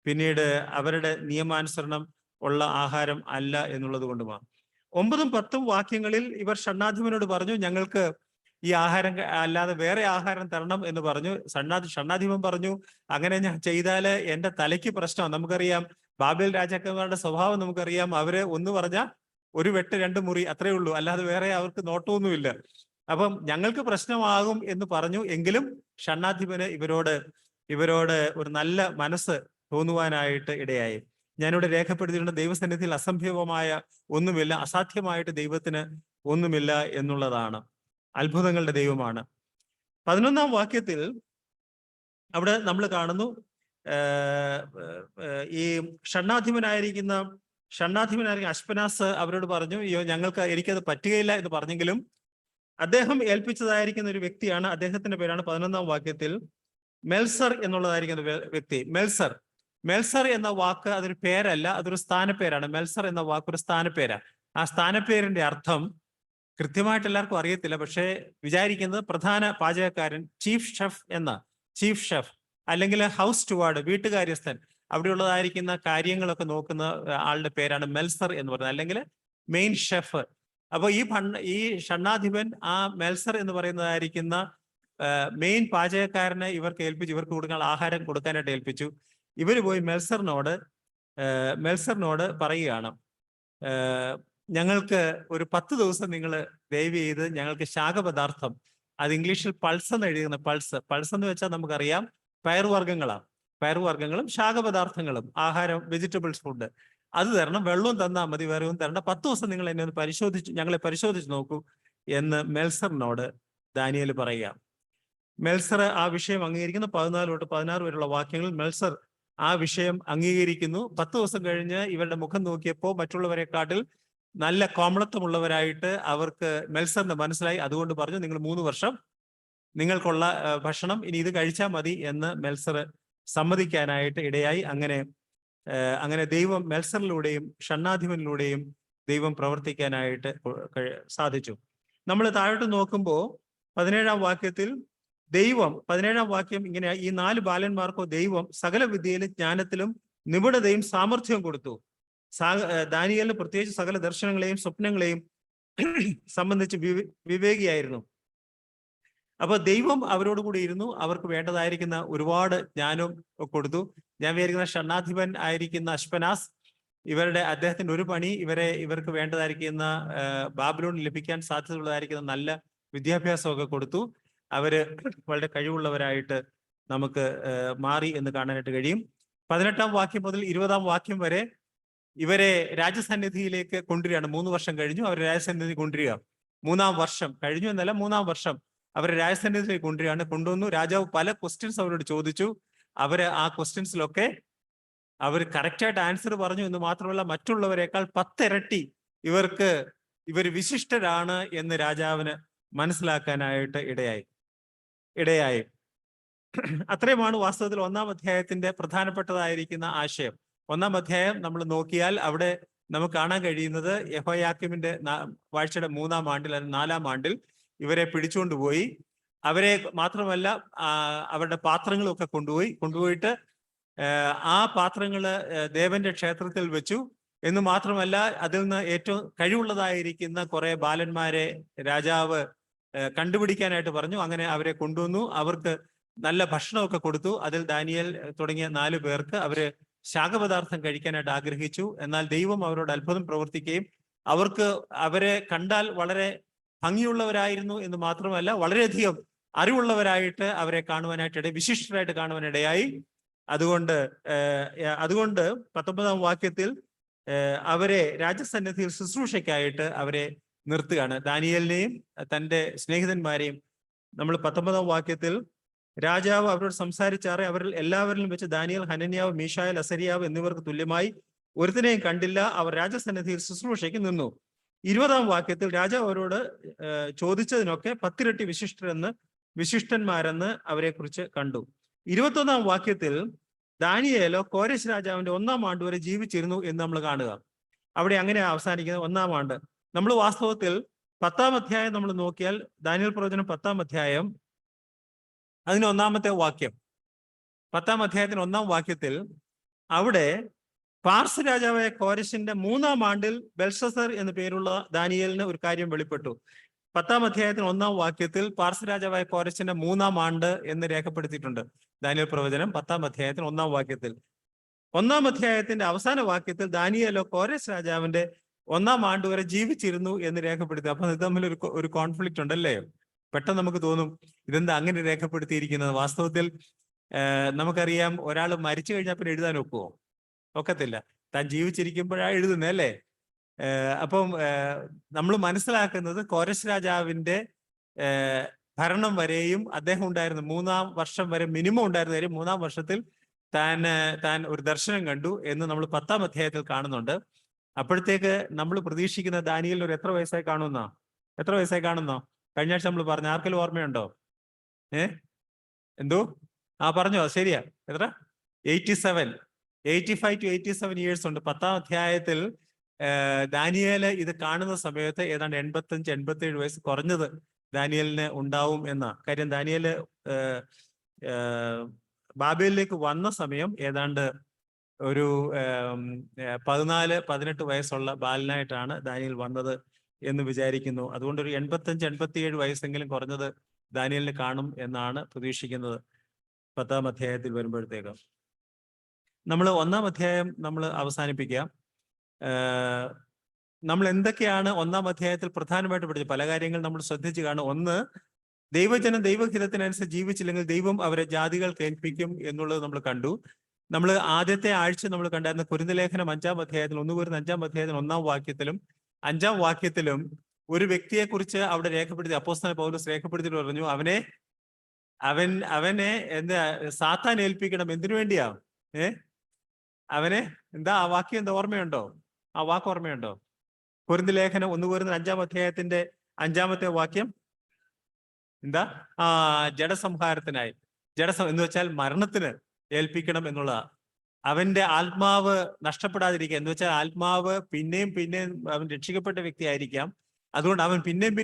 പിന്നീട് അവരുടെ നിയമാനുസരണം ഉള്ള ആഹാരം അല്ല എന്നുള്ളത് കൊണ്ടുമാണ്. 9-ഉം 10-ഉം വാക്യങ്ങളിൽ ഇവർ ഷണ്ഡാധിപനോട് പറഞ്ഞു, ഞങ്ങൾക്ക് ഈ ആഹാരം അല്ലാതെ വേറെ ആഹാരം തരണം എന്ന് പറഞ്ഞു. ഷണ്ഡാധിപൻ പറഞ്ഞു, അങ്ങനെ ഞാൻ ചെയ്താല് എന്റെ തലയ്ക്ക് പ്രശ്നമാണ്. നമുക്കറിയാം ബാബേൽ രാജാക്കന്മാരുടെ സ്വഭാവം നമുക്കറിയാം. അവര് ഒന്ന് പറഞ്ഞാൽ ഒരു വെട്ട് 2 മുറി, അത്രേ ഉള്ളൂ, അല്ലാതെ വേറെ അവർക്ക് നോട്ടമൊന്നുമില്ല. അപ്പം ഞങ്ങൾക്ക് പ്രശ്നമാകും എന്ന് പറഞ്ഞു. എങ്കിലും ഷണ്ഡാധിപന് ഇവരോട് ഒരു നല്ല മനസ്സ് തോന്നുവാനായിട്ട് ഇടയായി. ഞാനിവിടെ രേഖപ്പെടുത്തിയിട്ടുണ്ട്, ദൈവസന്നിധിയിൽ അസംഭവമായ ഒന്നുമില്ല, അസാധ്യമായിട്ട് ദൈവത്തിന് ഒന്നുമില്ല എന്നുള്ളതാണ്. അത്ഭുതങ്ങളുടെ ദൈവമാണ്. 11-ാം വാക്യത്തിൽ അവിടെ നമ്മൾ കാണുന്നു, ഈ ഷണ്ഡാധിപനായിരിക്കുന്ന അശ്പനാസ് അവരോട് പറഞ്ഞു, എനിക്കത് പറ്റുകയില്ല എന്ന് പറഞ്ഞെങ്കിലും അദ്ദേഹം ഏൽപ്പിച്ചതായിരിക്കുന്ന ഒരു വ്യക്തിയാണ്, അദ്ദേഹത്തിന്റെ പേരാണ് 11-ാം വാക്യത്തിൽ മെൽസർ എന്നുള്ളതായിരിക്കുന്ന വ്യക്തി. മെൽസർ എന്ന വാക്ക് അതൊരു പേരല്ല, അതൊരു സ്ഥാനപ്പേരാണ്. മെൽസർ എന്ന വാക്ക് ഒരു സ്ഥാനപ്പേരാ. ആ സ്ഥാനപ്പേരിന്റെ അർത്ഥം കൃത്യമായിട്ട് എല്ലാവർക്കും അറിയത്തില്ല. പക്ഷേ വിചാരിക്കുന്നത് പ്രധാന പാചകക്കാരൻ, ചീഫ് ഷെഫ് അല്ലെങ്കിൽ ഹൗസ് സ്റ്റുവാർഡ്, വീട്ടുകാര്യസ്ഥൻ, അവിടെയുള്ളതായിരിക്കുന്ന കാര്യങ്ങളൊക്കെ നോക്കുന്ന ആളുടെ പേരാണ് മെൽസർ എന്ന് പറയുന്നത്, അല്ലെങ്കിൽ മെയിൻ ഷെഫ്. അപ്പോൾ ഈ ഷണ്ഡാധിപൻ ആ മെൽസർ എന്ന് പറയുന്നതായിരിക്കുന്ന മെയിൻ പാചകക്കാരനെ ഇവർക്ക് കൊടുക്കാൻ ആഹാരം കൊടുക്കാനായിട്ട് ഏൽപ്പിച്ചു. ഇവർ പോയി മെൽസറിനോട് പറയുകയാണ്, ഞങ്ങൾക്ക് ഒരു 10 ദിവസം നിങ്ങൾ ദയവ് ചെയ്ത് ഞങ്ങൾക്ക് ശാഖപദാർത്ഥം, അത് ഇംഗ്ലീഷിൽ പൾസ് എന്ന് എഴുതുന്ന, പൾസ് എന്ന് വെച്ചാൽ നമുക്കറിയാം പയറുവർഗ്ഗങ്ങളാണ്. പയറുവർഗ്ഗങ്ങളും ശാഖപദാർത്ഥങ്ങളും, ആഹാരം, വെജിറ്റബിൾസ് ഫുഡ് അത് തരണം, വെള്ളവും തന്നാൽ മതി, വേറെ ഒന്നും തരണ്ട, 10 ദിവസം നിങ്ങൾ എന്നെ ഒന്ന് ഞങ്ങളെ പരിശോധിച്ച് നോക്കൂ എന്ന് മെൽസറിനോട് ദാനിയേൽ പറയുക. മെൽസർ ആ വിഷയം അംഗീകരിക്കുന്നു. 14 തൊട്ട് 16 വരെയുള്ള വാക്യങ്ങളിൽ മെൽസർ ആ വിഷയം അംഗീകരിക്കുന്നു. 10 ദിവസം കഴിഞ്ഞ് ഇവരുടെ മുഖം നോക്കിയപ്പോൾ മറ്റുള്ളവരെക്കാട്ടിൽ നല്ല കോമളത്വമുള്ളവരായിട്ട് അവർക്ക് മെൽസറിന് മനസ്സിലായി. അതുകൊണ്ട് പറഞ്ഞു, നിങ്ങൾ 3 വർഷം നിങ്ങൾക്കുള്ള ഭക്ഷണം ഇനി ഇത് കഴിച്ചാൽ മതി എന്ന് മെൽസർ സമ്മതിക്കാനായിട്ട് ഇടയായി. അങ്ങനെ ദൈവം മെൽസറിലൂടെയും ഷണ്ണാധിപനിലൂടെയും ദൈവം പ്രവർത്തിക്കാനായിട്ട് സാധിച്ചു. നമ്മൾ താഴോട്ട് നോക്കുമ്പോൾ 17-ാം വാക്യത്തിൽ ദൈവം, 17-ാം വാക്യം ഇങ്ങനെ, ഈ 4 ബാലന്മാർക്കോ ദൈവം സകല വിദ്യയിലും ജ്ഞാനത്തിലും നിപുണതയും സാമർഥ്യവും കൊടുത്തു. ദാനിയേലിന് പ്രത്യേകിച്ച് സകല ദർശനങ്ങളെയും സ്വപ്നങ്ങളെയും സംബന്ധിച്ച് വിവേകിയായിരുന്നു. അപ്പൊ ദൈവം അവരോട് കൂടി ഇരുന്നു, അവർക്ക് വേണ്ടതായിരിക്കുന്ന ഒരുപാട് ജ്ഞാനവും കൊടുത്തു. ഞാൻ വിചാരിക്കുന്ന ഷണ്ണാധിപൻ ആയിരിക്കുന്ന അശ്പനാസ്, അദ്ദേഹത്തിന്റെ ഒരു പണി ഇവർക്ക് വേണ്ടതായിരിക്കുന്ന ബാബിലോണിൽ ലഭിക്കാൻ സാധ്യതയുള്ളതായിരിക്കുന്ന നല്ല വിദ്യാഭ്യാസമൊക്കെ കൊടുത്തു. അവര് വളരെ കഴിവുള്ളവരായിട്ട് നമുക്ക് മാറി എന്ന് കാണാനായിട്ട് കഴിയും. 18-ാം വാക്യം മുതൽ 20-ാം വാക്യം വരെ ഇവരെ രാജസന്നിധിയിലേക്ക് കൊണ്ടുവരികയാണ്. 3 വർഷം കഴിഞ്ഞു, അവരെ രാജസന്നിധി കൊണ്ടുവരിക. 3-ാം വർഷം കഴിഞ്ഞു എന്നല്ല, 3-ാം വർഷം അവരെ രാജസന്നിധിയിലേക്ക് കൊണ്ടുവന്നു. രാജാവ് പല ക്വസ്റ്റ്യൻസ് അവരോട് ചോദിച്ചു. അവര് ആ ക്വസ്റ്റ്യൻസിലൊക്കെ അവർ കറക്റ്റായിട്ട് ആൻസർ പറഞ്ഞു എന്ന് മാത്രമല്ല, മറ്റുള്ളവരെക്കാൾ 10 ഇരട്ടി ഇവർ വിശിഷ്ടരാണ് എന്ന് രാജാവിന് മനസ്സിലാക്കാനായിട്ട് ഇടയായി. അത്രയുമാണ് വാസ്തവത്തിൽ 1-ാം അധ്യായത്തിന്റെ പ്രധാനപ്പെട്ടതായിരിക്കുന്ന ആശയം. 1-ാം അധ്യായം നമ്മൾ നോക്കിയാൽ അവിടെ നമുക്ക് കാണാൻ കഴിയുന്നത് യെഹോയാക്കീമിന്റെ വാഴ്ചയുടെ 3-ാം ആണ്ടിൽ അല്ലെങ്കിൽ 4-ാം ആണ്ടിൽ ഇവരെ പിടിച്ചുകൊണ്ടുപോയി. അവരെ മാത്രമല്ല, അവരുടെ പാത്രങ്ങളൊക്കെ കൊണ്ടുപോയിട്ട് ആ പാത്രങ്ങള് ദേവന്റെ ക്ഷേത്രത്തിൽ വെച്ചു എന്ന് മാത്രമല്ല, അതിൽ നിന്ന് ഏറ്റവും കഴിവുള്ളതായിരിക്കുന്ന കുറെ ബാലന്മാരെ രാജാവ് കണ്ടുപിടിക്കാനായിട്ട് പറഞ്ഞു. അങ്ങനെ അവരെ കൊണ്ടുവന്നു. അവർക്ക് നല്ല ഭക്ഷണമൊക്കെ കൊടുത്തു. അതിൽ ദാനിയേൽ തുടങ്ങിയ 4 പേർക്ക് അവര് ശാഖപദാർത്ഥം കഴിക്കാനായിട്ട് ആഗ്രഹിച്ചു. എന്നാൽ ദൈവം അവരോട് അത്ഭുതം പ്രവർത്തിക്കുകയും അവരെ കണ്ടാൽ വളരെ ഭംഗിയുള്ളവരായിരുന്നു എന്ന് മാത്രമല്ല, വളരെയധികം അറിവുള്ളവരായിട്ട് അവരെ കാണുവാനായിട്ട് വിശിഷ്ടരായിട്ട് കാണുവാനിടയായി. അതുകൊണ്ട് 19-ാം വാക്യത്തിൽ അവരെ രാജസന്നിധിയിൽ ശുശ്രൂഷയ്ക്കായിട്ട് അവരെ നിർത്തുകയാണ്. ദാനിയേലിനെയും തന്റെ സ്നേഹിതന്മാരെയും നമ്മൾ 19-ാം വാക്യത്തിൽ രാജാവ് അവരോട് സംസാരിച്ചാറെ അവരിൽ എല്ലാവരിലും വെച്ച് ദാനിയേൽ, ഹനന്യാവ്, മീശായേൽ, അസരിയാവ് എന്നിവർക്ക് തുല്യമായി ഒരുത്തിനെയും കണ്ടില്ല. അവർ രാജസന്നിധിയിൽ ശുശ്രൂഷയ്ക്ക് നിന്നു. 20-ാം വാക്യത്തിൽ രാജാവ് അവരോട് ചോദിച്ചതിനൊക്കെ 10 ഇരട്ടി വിശിഷ്ടന്മാരെന്ന് അവരെ കുറിച്ച് കണ്ടു. 21-ാം വാക്യത്തിൽ ദാനിയേലോ കോരേശ് രാജാവിന്റെ 1-ാം ആണ്ട് വരെ ജീവിച്ചിരുന്നു എന്ന് നമ്മൾ കാണുക. അവിടെ അങ്ങനെ അവസാനിക്കുന്നത് 1-ാം ആണ്ട്. നമ്മൾ വാസ്തവത്തിൽ 10-ാം അധ്യായം നമ്മൾ നോക്കിയാൽ, ദാനിയേൽ പ്രവചനം 10-ാം അധ്യായം അതിന് 1-ാമത്തെ വാക്യം, 10-ാം അധ്യായത്തിന് 1-ാം വാക്യത്തിൽ അവിടെ പാർസ് രാജാവായ കോരശിന്റെ 3-ാം ആണ്ടിൽ ബെൽഷസർ എന്നു പേരുള്ള ദാനിയേലിന് ഒരു കാര്യം വെളിപ്പെട്ടു. 10-ാം അധ്യായത്തിന് 1-ാം വാക്യത്തിൽ പാർസ് രാജാവായ കോരശിന്റെ 3-ാം ആണ്ട് എന്ന് രേഖപ്പെടുത്തിയിട്ടുണ്ട്. ദാനിയേൽ പ്രവചനം 10-ാം അധ്യായത്തിന് 1-ാം വാക്യത്തിൽ. 1-ാം അധ്യായത്തിന്റെ അവസാന വാക്യത്തിൽ ദാനിയേലോ കോരേശ് രാജാവിന്റെ 1-ാം ആണ്ട് വരെ ജീവിച്ചിരുന്നു എന്ന് രേഖപ്പെടുത്തി. അപ്പൊ ഇത് തമ്മിൽ ഒരു കോൺഫ്ലിക്റ്റ് ഉണ്ടല്ലേ? പെട്ടെന്ന് നമുക്ക് തോന്നും, ഇതെന്താ അങ്ങനെ രേഖപ്പെടുത്തിയിരിക്കുന്നത്? വാസ്തവത്തിൽ നമുക്കറിയാം, ഒരാൾ മരിച്ചു കഴിഞ്ഞാൽ പിന്നെ എഴുതാൻ ഒക്കത്തില്ല. താൻ ജീവിച്ചിരിക്കുമ്പോഴാണ് എഴുതുന്നത്, അല്ലേ? അപ്പം നമ്മൾ മനസ്സിലാക്കുന്നത് കോരേശ് രാജാവിന്റെ ഭരണം വരെയും അദ്ദേഹം ഉണ്ടായിരുന്നു, 3-ാം വർഷം വരെ മിനിമം ഉണ്ടായിരുന്ന വരെ 3-ാം വർഷത്തിൽ താൻ ഒരു ദർശനം കണ്ടു എന്ന് നമ്മൾ 10-ാം അധ്യായത്തിൽ കാണുന്നുണ്ട്. അപ്പോഴത്തേക്ക് നമ്മൾ പ്രതീക്ഷിക്കുന്ന ദാനിയേലിന് എത്ര വയസ്സായി കാണുന്നോ? കഴിഞ്ഞ ആഴ്ച നമ്മൾ പറഞ്ഞു, ആർക്കെങ്കിലും ഓർമ്മയുണ്ടോ? എന്തോ പറഞ്ഞോ? ശരിയാ, എത്ര? 85 to 87 ഇയേഴ്സ് ഉണ്ട്. 10-ാം അധ്യായത്തിൽ ദാനിയേല് ഇത് കാണുന്ന സമയത്ത് ഏതാണ്ട് 85-87 വയസ്സ് കുറഞ്ഞത് ദാനിയേലിന് ഉണ്ടാവും എന്ന കാര്യം. ദാനിയേല് ബാബേലിലേക്ക് വന്ന സമയം ഏതാണ്ട് ഒരു 14-18 വയസ്സുള്ള ബാലനായിട്ടാണ് ദാനിയേൽ വന്നത് എന്ന് വിചാരിക്കുന്നു. അതുകൊണ്ട് ഒരു 85-87 വയസ്സെങ്കിലും കുറഞ്ഞത് ദാനിയേലിന് കാണും എന്നാണ് പ്രതീക്ഷിക്കുന്നത് 10-ാം അധ്യായത്തിൽ വരുമ്പോഴത്തേക്ക്. നമ്മൾ 1-ാം അധ്യായം നമ്മൾ അവസാനിപ്പിക്കാം. നമ്മൾ എന്തൊക്കെയാണ് 1-ാം അധ്യായത്തിൽ പ്രധാനമായിട്ട് പഠിച്ചത്? പല കാര്യങ്ങൾ നമ്മൾ ശ്രദ്ധിച്ചു കാണും. ഒന്ന്, ദൈവജനം ദൈവഹിതത്തിനനുസരിച്ച് ജീവിച്ചില്ലെങ്കിൽ ദൈവം അവരെ ജാതികൾക്ക് ഏൽപ്പിക്കും എന്നുള്ളത് നമ്മൾ കണ്ടു. നമ്മൾ ആദ്യത്തെ ആഴ്ച നമ്മൾ കണ്ടായിരുന്ന കൊരിന്ത്യർ ലേഖനം 5-ാം അധ്യായത്തിൽ 1 Corinthians 5-ാം അധ്യായത്തിൽ 1-ാം വാക്യത്തിലും 5-ാം വാക്യത്തിലും ഒരു വ്യക്തിയെ കുറിച്ച് അവിടെ രേഖപ്പെടുത്തി അപ്പോസ്തലൻ പൗലോസ് രേഖപ്പെടുത്തിയിട്ട് പറഞ്ഞു, അവനെ എന്താ സാത്താൻ ഏൽപ്പിക്കണം. എന്തിനു വേണ്ടിയാ? അവനെ എന്താ ആ വാക്യം എന്താ ഓർമ്മയുണ്ടോ? ആ വാക്ക് ഓർമ്മയുണ്ടോ? കൊരിന്ത്യർ ലേഖനം 1 Corinthians 5-ാം അധ്യായത്തിന്റെ 5-ാമത്തെ വാക്യം എന്താ? ജഡസംഹാരത്തിനായി, എന്ന് വെച്ചാൽ മരണത്തിന് ഏൽപ്പിക്കണം എന്നുള്ളതാ. അവന്റെ ആത്മാവ് നഷ്ടപ്പെടാതിരിക്കുക, എന്ന് വെച്ചാൽ ആത്മാവ് പിന്നെയും അവൻ രക്ഷിക്കപ്പെട്ട വ്യക്തി ആയിരിക്കാം. അതുകൊണ്ട് അവൻ പിന്നെയും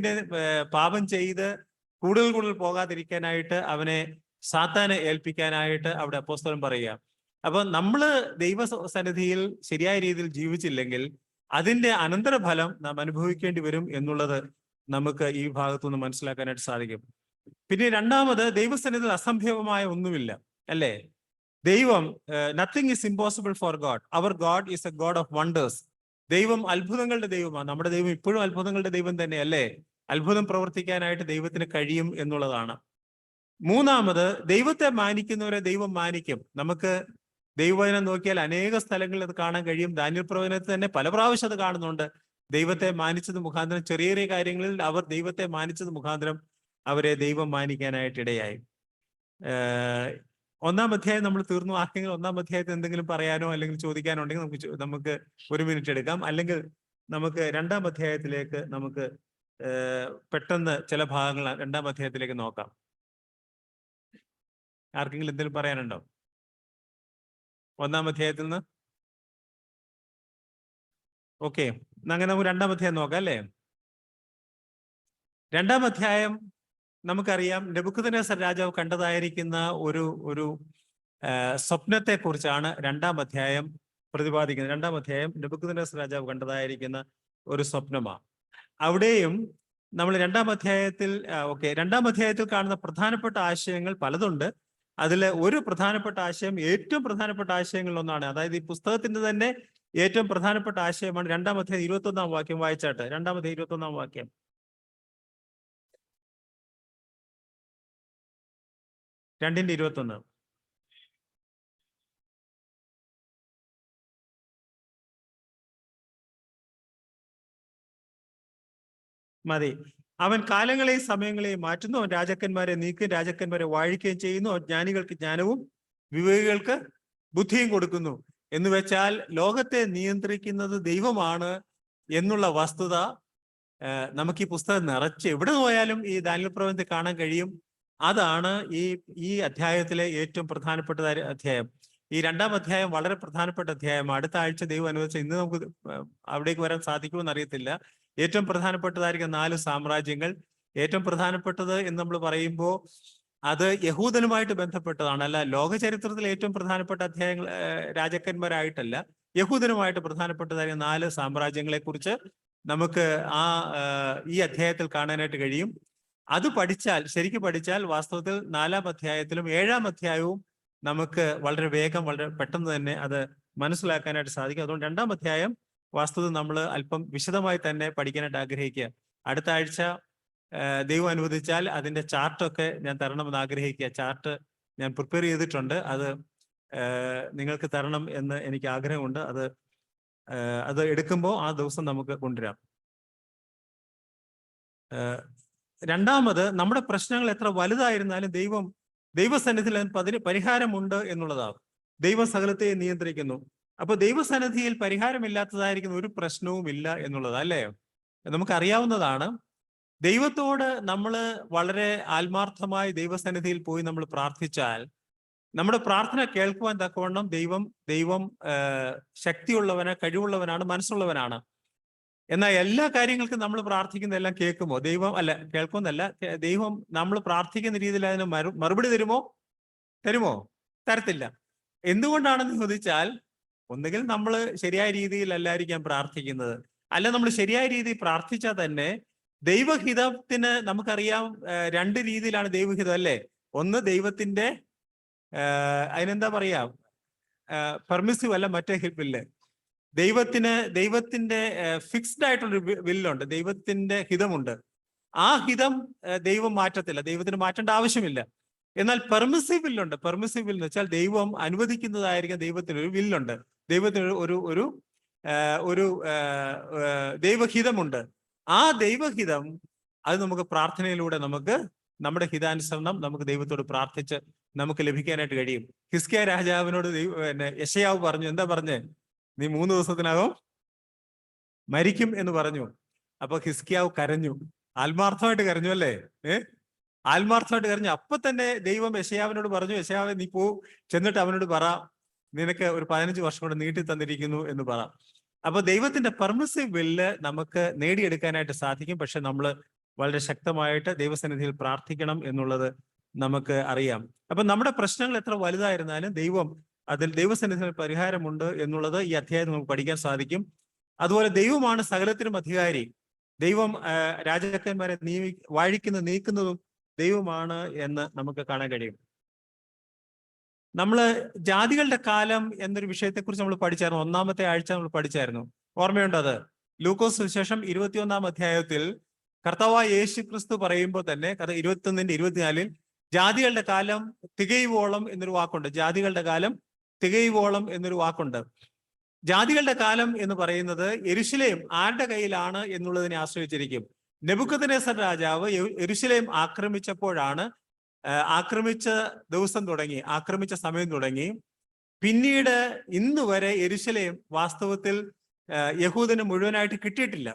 പാപം ചെയ്ത് കൂടുതൽ പോകാതിരിക്കാനായിട്ട് അവനെ സാത്താനെ ഏൽപ്പിക്കാനായിട്ട് അവിടെ അപ്പോസ്തലൻ പറയുക. അപ്പൊ നമ്മള് ദൈവസന്നിധിയിൽ ശരിയായ രീതിയിൽ ജീവിച്ചില്ലെങ്കിൽ അതിന്റെ അനന്തരഫലം നാം അനുഭവിക്കേണ്ടി വരും എന്നുള്ളത് നമുക്ക് ഈ ഭാഗത്തുനിന്ന് മനസ്സിലാക്കാനായിട്ട് സാധിക്കും. പിന്നെ രണ്ടാമത്, ദൈവസന്നിധിയിൽ അസംഭവമായ ഒന്നുമില്ല, അല്ലേ? ദൈവം nothing is impossible for God. Our God is a God of wonders. ദൈവം അത്ഭുതങ്ങളുടെ ദൈവമാണ്. നമ്മുടെ ദൈവം ഇപ്പോഴും അത്ഭുതങ്ങളുടെ ദൈവം തന്നെ, അല്ലേ? അത്ഭുതം പ്രവർത്തിക്കാനായിട്ട് ദൈവത്തിന് കഴിയും എന്നുള്ളതാണ്. മൂന്നാമത്, ദൈവത്തെ മാനിക്കുന്നവരെ ദൈവം മാനിക്കും. നമുക്ക് ദൈവവചനം നോക്കിയാൽ അനേക സ്ഥലങ്ങളിൽ അത് കാണാൻ കഴിയും. ദാനിയേൽ പ്രവചനത്തിൽ തന്നെ പല പ്രാവശ്യം അത് കാണുന്നുണ്ട്. ദൈവത്തെ മാനിച്ചത് മുഖാന്തരം, ചെറിയ കാര്യങ്ങളിൽ അവർ ദൈവത്തെ മാനിച്ചത് മുഖാന്തരം അവരെ ദൈവം മാനിക്കാനായിട്ട് ഇടയായി. 1-ാം അധ്യായം നമ്മൾ തീർന്നു. ആർക്കെങ്കിലും 1-ാം അധ്യായത്തിൽ എന്തെങ്കിലും പറയാനോ അല്ലെങ്കിൽ ചോദിക്കാനോ ഉണ്ടെങ്കിൽ നമുക്ക് 1 മിനിറ്റ് എടുക്കാം. അല്ലെങ്കിൽ നമുക്ക് 2-ാം അധ്യായത്തിലേക്ക് നമുക്ക് പെട്ടെന്ന് ചില ഭാഗങ്ങൾ 2-ാം അധ്യായത്തിലേക്ക് നോക്കാം. ആർക്കെങ്കിലും എന്തെങ്കിലും പറയാനുണ്ടോ 1-ാം അധ്യായത്തിൽ നിന്ന്? ഓക്കെ, അങ്ങനെ നമുക്ക് 2-ാം അധ്യായം നോക്കാം, അല്ലേ? 2-ാം അധ്യായം നമുക്കറിയാം, നെബൂഖദ്നേസർ രാജാവ് കണ്ടതായിരിക്കുന്ന ഒരു സ്വപ്നത്തെ കുറിച്ചാണ് 2-ാം അധ്യായം പ്രതിപാദിക്കുന്നത്. 2-ാം അധ്യായം നെബൂഖദ്നേസർ രാജാവ് കണ്ടതായിരിക്കുന്ന ഒരു സ്വപ്നമാണ്. അവിടെയും നമ്മൾ 2-ാം അധ്യായത്തിൽ 2-ാം അധ്യായത്തിൽ കാണുന്ന പ്രധാനപ്പെട്ട ആശയങ്ങൾ പലതുണ്ട്. അതിൽ ഒരു പ്രധാനപ്പെട്ട ആശയം, ഏറ്റവും പ്രധാനപ്പെട്ട ആശയങ്ങളിൽ ഒന്നാണ്, അതായത് ഈ പുസ്തകത്തിന്റെ തന്നെ ഏറ്റവും പ്രധാനപ്പെട്ട ആശയമാണ് 2-ാം അധ്യായം 21-ാം വാക്യം വായിച്ചാട്ട്. 2-ാം അധ്യായം 21-ാം വാക്യം. രണ്ടിന്റെ 21 മതി. അവൻ കാലങ്ങളെയും സമയങ്ങളെയും മാറ്റുന്നു. അവൻ രാജാക്കന്മാരെ നീക്കുകയും രാജാക്കന്മാരെ വാഴിക്കുകയും ചെയ്യുന്നു. അവൻ ജ്ഞാനികൾക്ക് ജ്ഞാനവും വിവേകികൾക്ക് ബുദ്ധിയും കൊടുക്കുന്നു. എന്ന് വെച്ചാൽ ലോകത്തെ നിയന്ത്രിക്കുന്നത് ദൈവമാണ് എന്നുള്ള വസ്തുത നമുക്ക് ഈ പുസ്തകം നിറച്ച് എവിടെ പോയാലും ഈ ദാനിയേൽ പ്രവചനത്തിൽ കാണാൻ കഴിയും. അതാണ് ഈ അധ്യായത്തിലെ ഏറ്റവും പ്രധാനപ്പെട്ട അധ്യായം. ഈ 2-ാം അധ്യായം വളരെ പ്രധാനപ്പെട്ട അധ്യായമാണ്. അടുത്ത ആഴ്ച ദൈവം അനുവദിച്ച, ഇന്ന് നമുക്ക് അവിടേക്ക് വരാൻ സാധിക്കുമെന്ന് അറിയത്തില്ല. ഏറ്റവും പ്രധാനപ്പെട്ടതായിരിക്കും 4 സാമ്രാജ്യങ്ങൾ. ഏറ്റവും പ്രധാനപ്പെട്ടത് എന്ന് നമ്മൾ പറയുമ്പോൾ അത് യഹൂദനുമായിട്ട് ബന്ധപ്പെട്ടതാണ്. അല്ല, ലോക ചരിത്രത്തിലെ ഏറ്റവും പ്രധാനപ്പെട്ട അധ്യായങ്ങൾ രാജാക്കന്മാരായിട്ടല്ല, യഹൂദനുമായിട്ട് പ്രധാനപ്പെട്ടതായ 4 സാമ്രാജ്യങ്ങളെ കുറിച്ച് നമുക്ക് ഈ അധ്യായത്തിൽ കാണാനായിട്ട് കഴിയും. അത് ശരിക്കും പഠിച്ചാൽ വാസ്തവത്തിൽ 4-ാം അധ്യായത്തിലും 7-ാം അധ്യായവും നമുക്ക് വളരെ പെട്ടെന്ന് തന്നെ അത് മനസ്സിലാക്കാനായിട്ട് സാധിക്കും. അതുകൊണ്ട് 2-ാം അധ്യായം വാസ്തവത്തിൽ നമ്മൾ അല്പം വിശദമായി തന്നെ പഠിക്കാനായിട്ട് ആഗ്രഹിക്കുക. അടുത്ത ആഴ്ച ദൈവം അനുവദിച്ചാൽ അതിന്റെ ചാർട്ടൊക്കെ ഞാൻ തരണമെന്ന് ആഗ്രഹിക്കുക. ചാർട്ട് ഞാൻ പ്രിപ്പയർ ചെയ്തിട്ടുണ്ട്. അത് നിങ്ങൾക്ക് തരണം എന്ന് എനിക്ക് ആഗ്രഹമുണ്ട്. അത് എടുക്കുമ്പോൾ ആ ദിവസം നമുക്ക് കൊണ്ടുവരാം. രണ്ടാമത്, നമ്മുടെ പ്രശ്നങ്ങൾ എത്ര വലുതായിരുന്നാലും ദൈവസന്നിധിയിൽ അതിന് പരിഹാരമുണ്ട് എന്നുള്ളതാണ്. ദൈവം സകലത്തെ നിയന്ത്രിക്കുന്നു. അപ്പൊ ദൈവസന്നിധിയിൽ പരിഹാരമില്ലാത്തതായിരിക്കുന്ന ഒരു പ്രശ്നവും ഇല്ല എന്നുള്ളത്, അല്ലേ? നമുക്കറിയാവുന്നതാണ്. ദൈവത്തോട് നമ്മൾ വളരെ ആത്മാർത്ഥമായി ദൈവസന്നിധിയിൽ പോയി നമ്മൾ പ്രാർത്ഥിച്ചാൽ നമ്മുടെ പ്രാർത്ഥന കേൾക്കുവാൻ തക്കവണ്ണം ദൈവം ശക്തിയുള്ളവന്, കഴിവുള്ളവനാണ്, മനസ്സുള്ളവനാണ്. എന്നാൽ എല്ലാ കാര്യങ്ങൾക്കും നമ്മൾ പ്രാർത്ഥിക്കുന്ന എല്ലാം കേൾക്കുമോ? കേൾക്കുമെന്നല്ല, ദൈവം നമ്മൾ പ്രാർത്ഥിക്കുന്ന രീതിയിൽ അതിന് മറുപടി തരുമോ? തരത്തില്ല. എന്തുകൊണ്ടാണെന്ന് ചോദിച്ചാൽ, ഒന്നുകിൽ നമ്മൾ ശരിയായ രീതിയിൽ അല്ലായിരിക്കാം പ്രാർത്ഥിക്കുന്നത്, അല്ല നമ്മൾ ശരിയായ രീതിയിൽ പ്രാർത്ഥിച്ചാൽ തന്നെ ദൈവഹിതത്തിന് നമുക്കറിയാം 2 രീതിയിലാണ് ദൈവഹിതം, അല്ലേ? ഒന്ന് ദൈവത്തിന്റെ അതിനെന്താ പറയാ, പെർമിസീവ് അല്ല, മറ്റേ വില്ല്. ദൈവത്തിന്റെ ഫിക്സ്ഡ് ആയിട്ടുള്ളൊരു വില്ലുണ്ട്, ദൈവത്തിന്റെ ഹിതമുണ്ട്. ആ ഹിതം ദൈവം മാറ്റത്തില്ല, ദൈവത്തിന് മാറ്റേണ്ട ആവശ്യമില്ല. എന്നാൽ പെർമിസീവ് വില്ലുണ്ട്. പെർമിസീവ് വിൽ എന്ന് വെച്ചാൽ ദൈവം അനുവദിക്കുന്നതായിരിക്കും ദൈവത്തിന് ഒരു വില്ലുണ്ട്, ദൈവത്തിന് ഒരു ഒരു ഒരു ദൈവഹിതമുണ്ട്. ആ ദൈവഹിതം അത് നമുക്ക് പ്രാർത്ഥനയിലൂടെ നമുക്ക് നമ്മുടെ ഹിതാനുസരണം നമുക്ക് ദൈവത്തോട് പ്രാർത്ഥിച്ച് നമുക്ക് ലഭിക്കാനായിട്ട് കഴിയും. ഹിസ്കിയ രാജാവിനോട് യെശയ്യാവ് പറഞ്ഞു, എന്താ പറഞ്ഞേ? നീ 3 ദിവസത്തിനകം മരിക്കും എന്ന് പറഞ്ഞു. അപ്പൊ ഹിസ്കിയാവ് കരഞ്ഞു, ആത്മാർത്ഥമായിട്ട് കരഞ്ഞു അല്ലേ? ആത്മാർത്ഥമായിട്ട് കരഞ്ഞു. അപ്പൊ തന്നെ ദൈവം യെശയ്യാവിനോട് പറഞ്ഞു, യെശയ്യാവേ നീ ചെന്നിട്ട് അവനോട് പറ, നിനക്ക് ഒരു 15 വർഷം കൊണ്ട് നീട്ടി തന്നിരിക്കുന്നു എന്ന് പറ. അപ്പൊ ദൈവത്തിന്റെ പെർമിസീവ് വില്ല് നമുക്ക് നേടിയെടുക്കാനായിട്ട് സാധിക്കും. പക്ഷെ നമ്മൾ വളരെ ശക്തമായിട്ട് ദൈവസന്നിധിയിൽ പ്രാർത്ഥിക്കണം എന്നുള്ളത് നമുക്ക് അറിയാം. അപ്പൊ നമ്മുടെ പ്രശ്നങ്ങൾ എത്ര വലുതായിരുന്നാലും അതിൽ ദൈവസന്നിധിയിൽ പരിഹാരമുണ്ട് എന്നുള്ളത് ഈ അധ്യായം നമുക്ക് പഠിക്കാൻ സാധിക്കും. അതുപോലെ ദൈവമാണ് സകലത്തിനും അധികാരി. ദൈവം രാജാക്കന്മാരെ നീക്കുന്നതും ദൈവമാണ് എന്ന് നമുക്ക് കാണാൻ കഴിയും. നമ്മള് ജാതികളുടെ കാലം എന്നൊരു വിഷയത്തെക്കുറിച്ച് നമ്മൾ പഠിച്ചായിരുന്നു. 1-ാമത്തെ ആഴ്ച നമ്മൾ പഠിച്ചായിരുന്നു. ഓർമ്മയുണ്ടോ അത്? ലൂക്കോസ് സുവിശേഷം 21-ാം അധ്യായത്തിൽ കർത്താവായ യേശു ക്രിസ്തു പറയുമ്പോൾ തന്നെ 21-ന്റെ 24-ൽ ജാതികളുടെ കാലം തികയുവോളം എന്നൊരു വാക്കുണ്ട്. ജാതികളുടെ കാലം തികയുവോളം എന്നൊരു വാക്കുണ്ട്. ജാതികളുടെ കാലം എന്ന് പറയുന്നത് യെരൂശലേം ആരുടെ കയ്യിലാണ് എന്നുള്ളതിനെ ആശ്രയിച്ചിരിക്കും. നെബൂഖദ്നേസർ രാജാവ് യെരൂശലേം ആക്രമിച്ചപ്പോഴാണ്, ആക്രമിച്ച ദിവസം തുടങ്ങി, ആക്രമിച്ച സമയം തുടങ്ങി, പിന്നീട് ഇന്ന് വരെ യെരൂശലേം വാസ്തവത്തിൽ യഹൂദന് മുഴുവനായിട്ട് കിട്ടിയിട്ടില്ല.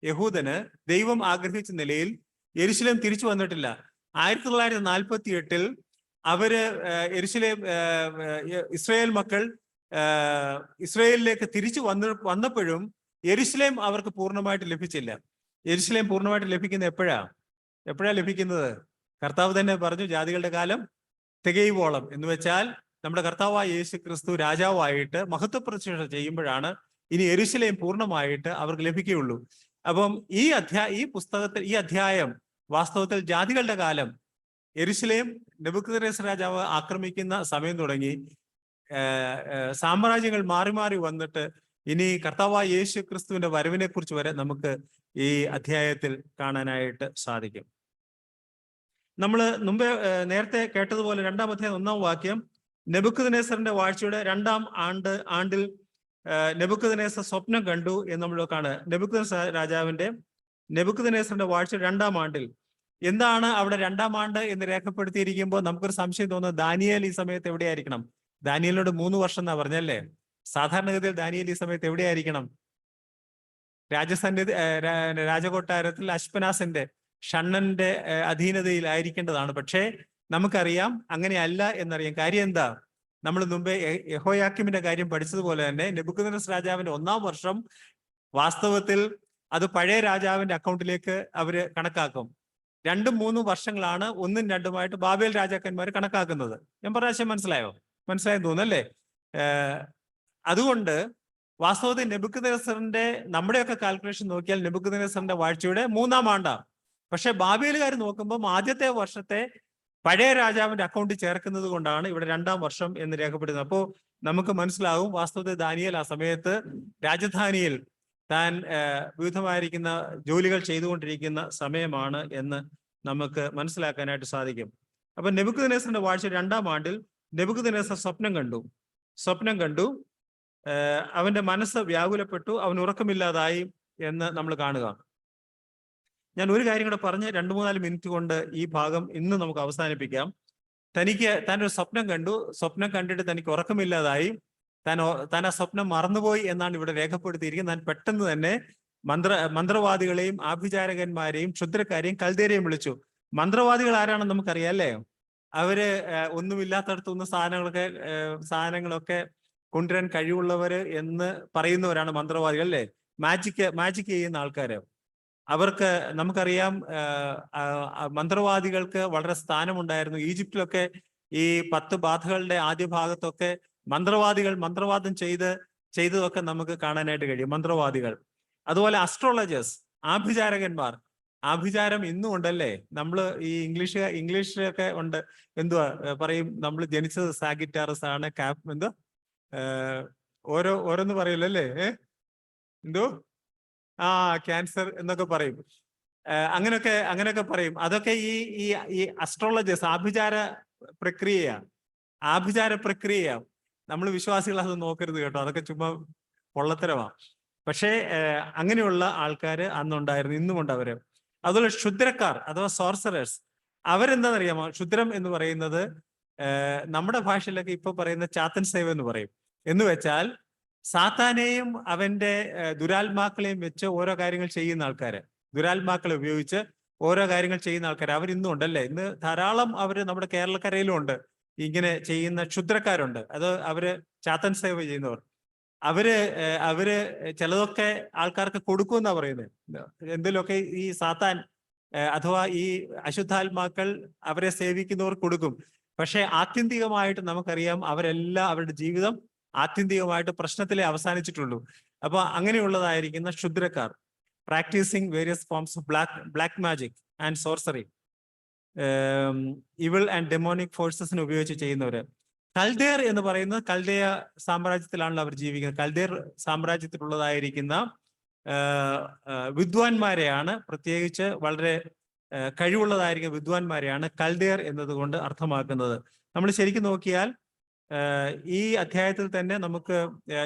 യഹൂദന് ദൈവം ആഗ്രഹിച്ച നിലയിൽ യെരൂശലേം തിരിച്ചു വന്നിട്ടില്ല. 1948-ൽ അവര് ഇസ്രായേൽ മക്കൾ ഇസ്രായേലിലേക്ക് തിരിച്ചു വന്നപ്പോഴും യെരൂശലേം അവർക്ക് പൂർണ്ണമായിട്ട് ലഭിച്ചില്ല. യെരൂശലേം പൂർണ്ണമായിട്ട് ലഭിക്കുന്നത് എപ്പോഴാ ലഭിക്കുന്നത്? കർത്താവ് തന്നെ പറഞ്ഞു, ജാതികളുടെ കാലം തികയുവോളം എന്ന് വെച്ചാൽ നമ്മുടെ കർത്താവായ യേശു ക്രിസ്തു രാജാവായിട്ട് മഹത്വപ്രതിഷ്ഠ ചെയ്യുമ്പോഴാണ് ഇനി യെരൂശലേം പൂർണ്ണമായിട്ട് അവർക്ക് ലഭിക്കുകയുള്ളൂ. അപ്പം ഈ അധ്യായം വാസ്തവത്തിൽ ജാതികളുടെ കാലം, യെരൂശലേം നെബൂഖദ്നേസർ രാജാവ് ആക്രമിക്കുന്ന സമയം തുടങ്ങി സാമ്രാജ്യങ്ങൾ മാറി മാറി വന്നിട്ട് ഇനി കർത്താവായ യേശു ക്രിസ്തുവിന്റെ വരവിനെ കുറിച്ച് വരെ നമുക്ക് ഈ അധ്യായത്തിൽ കാണാനായിട്ട് സാധിക്കും. നമ്മൾ നേരത്തെ കേട്ടതുപോലെ 2-ാം അധ്യായം 1-ാം വാക്യം, നെബൂഖദ്നേസറിന്റെ വാഴ്ചയുടെ 2-ാം ആണ്ടിൽ നെബൂഖദ്നേസർ സ്വപ്നം കണ്ടു എന്ന് നമ്മൾ കാണുക. നെബൂഖദ്നേസറിന്റെ വാഴ്ച 2-ാം ആണ്ടിൽ. എന്താണ് അവിടെ 2-ാം ആണ്ട് എന്ന് രേഖപ്പെടുത്തിയിരിക്കുമ്പോൾ നമുക്കൊരു സംശയം തോന്നുന്നത്, ദാനിയേൽ ഈ സമയത്ത് എവിടെയായിരിക്കണം? ദാനിയേലിനോട് 3 വർഷം എന്നാ പറഞ്ഞല്ലേ? സാധാരണഗതിയിൽ ദാനിയേൽ ഈ സമയത്ത് എവിടെയായിരിക്കണം? രാജകൊട്ടാരത്തിൽ അശ്പനാസിന്റെ ഷണ്ണന്റെ അധീനതയിലായിരിക്കേണ്ടതാണ്. പക്ഷേ നമുക്കറിയാം അങ്ങനെയല്ല എന്നറിയാം. കാര്യം എന്താ? നമ്മൾ മുമ്പേ യെഹോയാക്കീമിന്റെ കാര്യം പഠിച്ചതുപോലെ തന്നെ നെബൂഖദ്നേസർ രാജാവിന്റെ 1-ാം വർഷം വാസ്തവത്തിൽ അത് പഴയ രാജാവിന്റെ അക്കൗണ്ടിലേക്ക് അവര് കണക്കാക്കും. 2-3 വർഷങ്ങളാണ് 1ഉം 2ഉമായിട്ട് ബാബേൽ രാജാക്കന്മാർ കണക്കാക്കുന്നത്. ഞാൻ പറഞ്ഞ മനസ്സിലായെന്ന് തോന്നുന്നല്ലേ? അതുകൊണ്ട് വാസ്തവത്തിൽ നെബൂഖദ്നേസറിന്റെ നമ്മുടെയൊക്കെ കാൽക്കുലേഷൻ നോക്കിയാൽ നെബൂഖദ്നേസറിന്റെ വാഴ്ചയുടെ 3-ാം ആണ്ടാണ്. പക്ഷെ ബാബേലുകാർ നോക്കുമ്പോൾ ആദ്യത്തെ വർഷത്തെ പഴയ രാജാവിന്റെ അക്കൗണ്ടിൽ ചേർക്കുന്നത് കൊണ്ടാണ് ഇവിടെ 2-ാം വർഷം എന്ന് രേഖപ്പെടുന്നത്. അപ്പോൾ നമുക്ക് മനസ്സിലാവും വാസ്തവത്തിൽ ദാനിയേൽ ആ സമയത്ത് രാജധാനിയിൽ താൻ വിവിധമായിരിക്കുന്ന ജോലികൾ ചെയ്തുകൊണ്ടിരിക്കുന്ന സമയമാണ് എന്ന് നമുക്ക് മനസ്സിലാക്കാനായിട്ട് സാധിക്കും. അപ്പൊ നെബൂഖദ്നേസറിന്റെ വാഴ്ച 2-ാം ആണ്ടിൽ നെബൂഖദ്നേസർ സ്വപ്നം കണ്ടു. അവന്റെ മനസ്സ് വ്യാകുലപ്പെട്ടു, അവൻ ഉറക്കമില്ലാതായി എന്ന് നമ്മൾ കാണുക. ഞാൻ ഒരു കാര്യം കൂടെ പറഞ്ഞ് 2-3 മിനിറ്റ് കൊണ്ട് ഈ ഭാഗം ഇന്ന് നമുക്ക് അവസാനിപ്പിക്കാം. താനൊരു സ്വപ്നം കണ്ടിട്ട് തനിക്ക് ഉറക്കമില്ലാതായി, താൻ ആ സ്വപ്നം മറന്നുപോയി എന്നാണ് ഇവിടെ രേഖപ്പെടുത്തിയിരിക്കുന്നത്. താൻ പെട്ടെന്ന് തന്നെ മന്ത്രവാദികളെയും ആഭിചാരകന്മാരെയും ക്ഷുദ്രക്കാരെയും കൽദേരെയും വിളിച്ചു. മന്ത്രവാദികൾ ആരാണെന്ന് നമുക്കറിയാം അല്ലേ? അവര് ഒന്നുമില്ലാത്തടത്തുനിന്ന് സാധനങ്ങളൊക്കെ കൊണ്ടുവരാൻ കഴിവുള്ളവര് എന്ന് പറയുന്നവരാണ് മന്ത്രവാദികൾ അല്ലേ? മാജിക് ചെയ്യുന്ന ആൾക്കാര്. അവർക്ക് നമുക്കറിയാം മന്ത്രവാദികൾക്ക് വളരെ സ്ഥാനമുണ്ടായിരുന്നു. ഈജിപ്തിലൊക്കെ ഈ 10 ബാധകളുടെ ആദ്യ ഭാഗത്തൊക്കെ മന്ത്രവാദം ചെയ്തതൊക്കെ നമുക്ക് കാണാനായിട്ട് കഴിയും. മന്ത്രവാദികൾ, അതുപോലെ അസ്ട്രോളജേഴ്സ്, ആഭിചാരം ഇന്നും ഉണ്ടല്ലേ? നമ്മള് ഈ ഇംഗ്ലീഷിലൊക്കെ ഉണ്ട്. എന്തുവാ പറയും? നമ്മൾ ജനിച്ചത് സാഗിറ്റാറസ് ആണ്, ഓരോന്ന് പറയില്ലല്ലേ? എന്തോ ക്യാൻസർ എന്നൊക്കെ പറയും. അങ്ങനെയൊക്കെ പറയും. അതൊക്കെ ഈ അസ്ട്രോളജേഴ്സ് ആഭിചാര പ്രക്രിയ. നമ്മൾ വിശ്വാസികൾ അത് നോക്കരുത് കേട്ടോ, അതൊക്കെ ചുമ്മാ പൊള്ളത്തരമാണ്. പക്ഷേ അങ്ങനെയുള്ള ആൾക്കാർ അന്നുണ്ടായിരുന്നു, ഇന്നുമുണ്ട് അവര്. അതുപോലെ ക്ഷുദ്രക്കാർ അഥവാ സോർസറേഴ്സ്, അവരെന്താണെന്നറിയാമോ? ക്ഷുദ്രം എന്ന് പറയുന്നത് നമ്മുടെ ഭാഷയിലൊക്കെ ഇപ്പൊ പറയുന്ന ചാത്തൻ സേവ എന്ന് പറയും. എന്ന് വെച്ചാൽ സാത്താനെയും അവന്റെ ദുരാത്മാക്കളെയും വെച്ച് ഓരോ കാര്യങ്ങൾ ചെയ്യുന്ന ആൾക്കാര്, ദുരാത്മാക്കളെ ഉപയോഗിച്ച് ഓരോ കാര്യങ്ങൾ ചെയ്യുന്ന ആൾക്കാർ അവരിന്നും ഉണ്ടല്ലേ. ഇന്ന് ധാരാളം അവര് നമ്മുടെ കേരളക്കരയിലും ഉണ്ട് ഇങ്ങനെ ചെയ്യുന്ന ക്ഷുദ്രക്കാരുണ്ട്. അത് അവര് ചാത്തൻ സേവ ചെയ്യുന്നവർ. അവര് ചിലതൊക്കെ ആൾക്കാർക്ക് കൊടുക്കുമെന്നാ പറയുന്നത്. എന്തെങ്കിലുമൊക്കെ ഈ സാത്താൻ അഥവാ ഈ അശുദ്ധാത്മാക്കൾ അവരെ സേവിക്കുന്നവർ കൊടുക്കും. പക്ഷെ ആത്യന്തികമായിട്ട് നമുക്കറിയാം അവരെല്ലാം അവരുടെ ജീവിതം ആത്യന്തികമായിട്ട് പ്രശ്നത്തിലേ അവസാനിച്ചിട്ടുള്ളൂ. അപ്പൊ അങ്ങനെയുള്ളതായിരിക്കുന്ന ക്ഷുദ്രക്കാർ, practising various forms of black magic and sorcery, evil and demonic ഫോഴ്സസിനെ ഉപയോഗിച്ച് ചെയ്യുന്നവര്. കൽദേർ എന്ന് പറയുന്നത് കൽദേയ സാമ്രാജ്യത്തിലാണല്ലോ അവർ ജീവിക്കുന്നത്. കൽദേർ സാമ്രാജ്യത്തിലുള്ളതായിരിക്കുന്ന വിദ്വാൻമാരെയാണ്, പ്രത്യേകിച്ച് വളരെ കഴിവുള്ളതായിരിക്കുന്ന വിദ്വാൻമാരെയാണ് കൽദേർ എന്നതുകൊണ്ട് അർത്ഥമാക്കുന്നത്. നമ്മൾ ശരിക്കും നോക്കിയാൽ ഈ അധ്യായത്തിൽ തന്നെ നമുക്ക്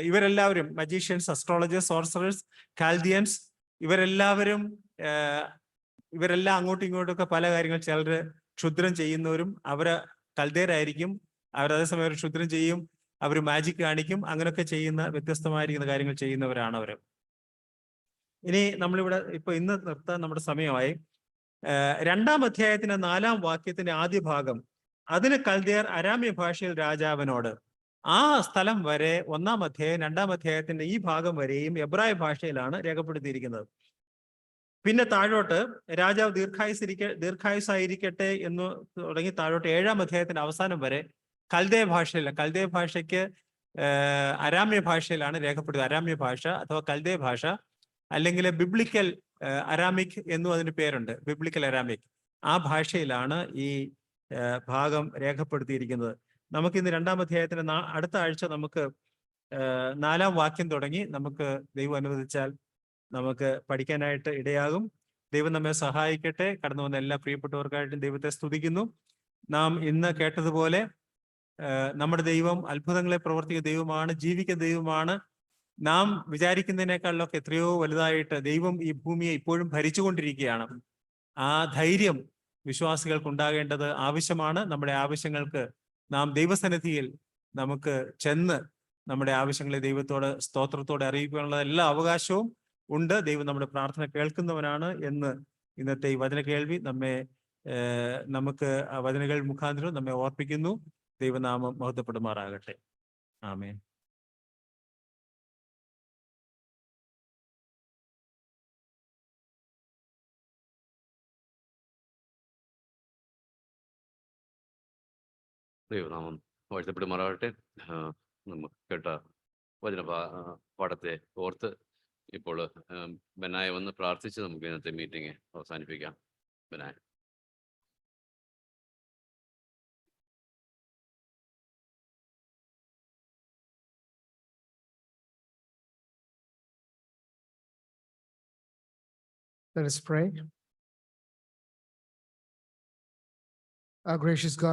ഇവരെല്ലാവരും മജീഷ്യൻസ്, അസ്ട്രോളജേഴ്സ്, സോർസറേഴ്സ്, കാൽദിയൻസ്, ഇവരെല്ലാം അങ്ങോട്ടും ഇങ്ങോട്ടും പല കാര്യങ്ങൾ, ചിലര് ക്ഷുദ്രം ചെയ്യുന്നവരും അവര് കൽദേരായിരിക്കും. അതേസമയം അവർ ക്ഷുദ്രം ചെയ്യും, അവർ മാജിക് കാണിക്കും, അങ്ങനെയൊക്കെ ചെയ്യുന്ന വ്യത്യസ്തമായിരിക്കുന്ന കാര്യങ്ങൾ ചെയ്യുന്നവരാണ് അവർ. ഇനി നമ്മളിവിടെ ഇന്ന് നിർത്താൻ നമ്മുടെ സമയമായി. 2-ാം അധ്യായത്തിന്റെ 4-ാം വാക്യത്തിന്റെ ആദ്യ ഭാഗം, അതിന് കൽദേർ അരാമ്യ ഭാഷയിൽ രാജാവിനോട്, ആ സ്ഥലം വരെ 1-ാം അധ്യായം 2-ാം അധ്യായത്തിന്റെ ഈ ഭാഗം വരെയും എബ്രായ ഭാഷയിലാണ് രേഖപ്പെടുത്തിയിരിക്കുന്നത്. പിന്നെ താഴോട്ട് രാജാവ് ദീർഘായുസായിരിക്കട്ടെ എന്ന് തുടങ്ങി താഴോട്ട് 7-ാം അധ്യായത്തിന്റെ അവസാനം വരെ കൽദേയ ഭാഷയ്ക്ക് അരാമ്യ ഭാഷയിലാണ് രേഖപ്പെടുന്നത്. അരാമ്യ ഭാഷ അഥവാ കൽദേയ ഭാഷ, അല്ലെങ്കിൽ ബിബ്ലിക്കൽ അരാമിക് എന്നും അതിന് പേരുണ്ട്, ബിബ്ലിക്കൽ അരാമിക്. ആ ഭാഷയിലാണ് ഈ ഭാഗം രേഖപ്പെടുത്തിയിരിക്കുന്നത്. നമുക്ക് ഇന്ന് 2-ാം അധ്യായത്തിന്റെ അടുത്ത ആഴ്ച നമുക്ക് 4-ാം വാക്യം തുടങ്ങി നമുക്ക് ദൈവം അനുവദിച്ചാൽ നമുക്ക് പഠിക്കാനായിട്ട് ഇടയാകും. ദൈവം നമ്മെ സഹായിക്കട്ടെ. കടന്നു വന്ന എല്ലാ പ്രിയപ്പെട്ടവർക്കായിട്ടും ദൈവത്തെ സ്തുതിക്കുന്നു. നാം ഇന്ന് കേട്ടതുപോലെ നമ്മുടെ ദൈവം അത്ഭുതങ്ങളെ പ്രവർത്തിക്കുന്ന ദൈവമാണ്, ജീവിക്കുന്ന ദൈവമാണ്. നാം വിചാരിക്കുന്നതിനേക്കാളിലൊക്കെ എത്രയോ വലുതായിട്ട് ദൈവം ഈ ഭൂമിയെ ഇപ്പോഴും ഭരിച്ചുകൊണ്ടിരിക്കുകയാണ്. ആ ധൈര്യം വിശ്വാസികൾക്ക് ഉണ്ടാകേണ്ടത് ആവശ്യമാണ്. നമ്മുടെ ആവശ്യങ്ങൾക്ക് നാം ദൈവസന്നിധിയിൽ നമുക്ക് ചെന്ന് നമ്മുടെ ആവശ്യങ്ങളെ ദൈവത്തോട് സ്തോത്രത്തോടെ അറിയിക്കാനുള്ള എല്ലാ അവകാശവും ഉണ്ട്. ദൈവം നമ്മുടെ പ്രാർത്ഥന കേൾക്കുന്നവനാണ് എന്ന് ഇന്നത്തെ ഈ വചന കേൾവി നമുക്ക് വചനകൾ മുഖാന്തരം നമ്മെ ഓർപ്പിക്കുന്നു. ദൈവനാമം മഹത്വപ്പെടുമാറാകട്ടെ. ആമേൻ. ദൈവനാമം വാഴ്ത്തപ്പെടുമാറാകട്ടെ. നമുക്ക് കേട്ട വചന പാഠത്തെ ഓർത്ത് ഇപ്പോൾ ബെനായ വന്ന് പ്രാർത്ഥിച്ച് നമുക്ക് ഇന്നത്തെ മീറ്റിംഗ് അവസാനിപ്പിക്കാം. ബെനായ. Let us pray. Our gracious God,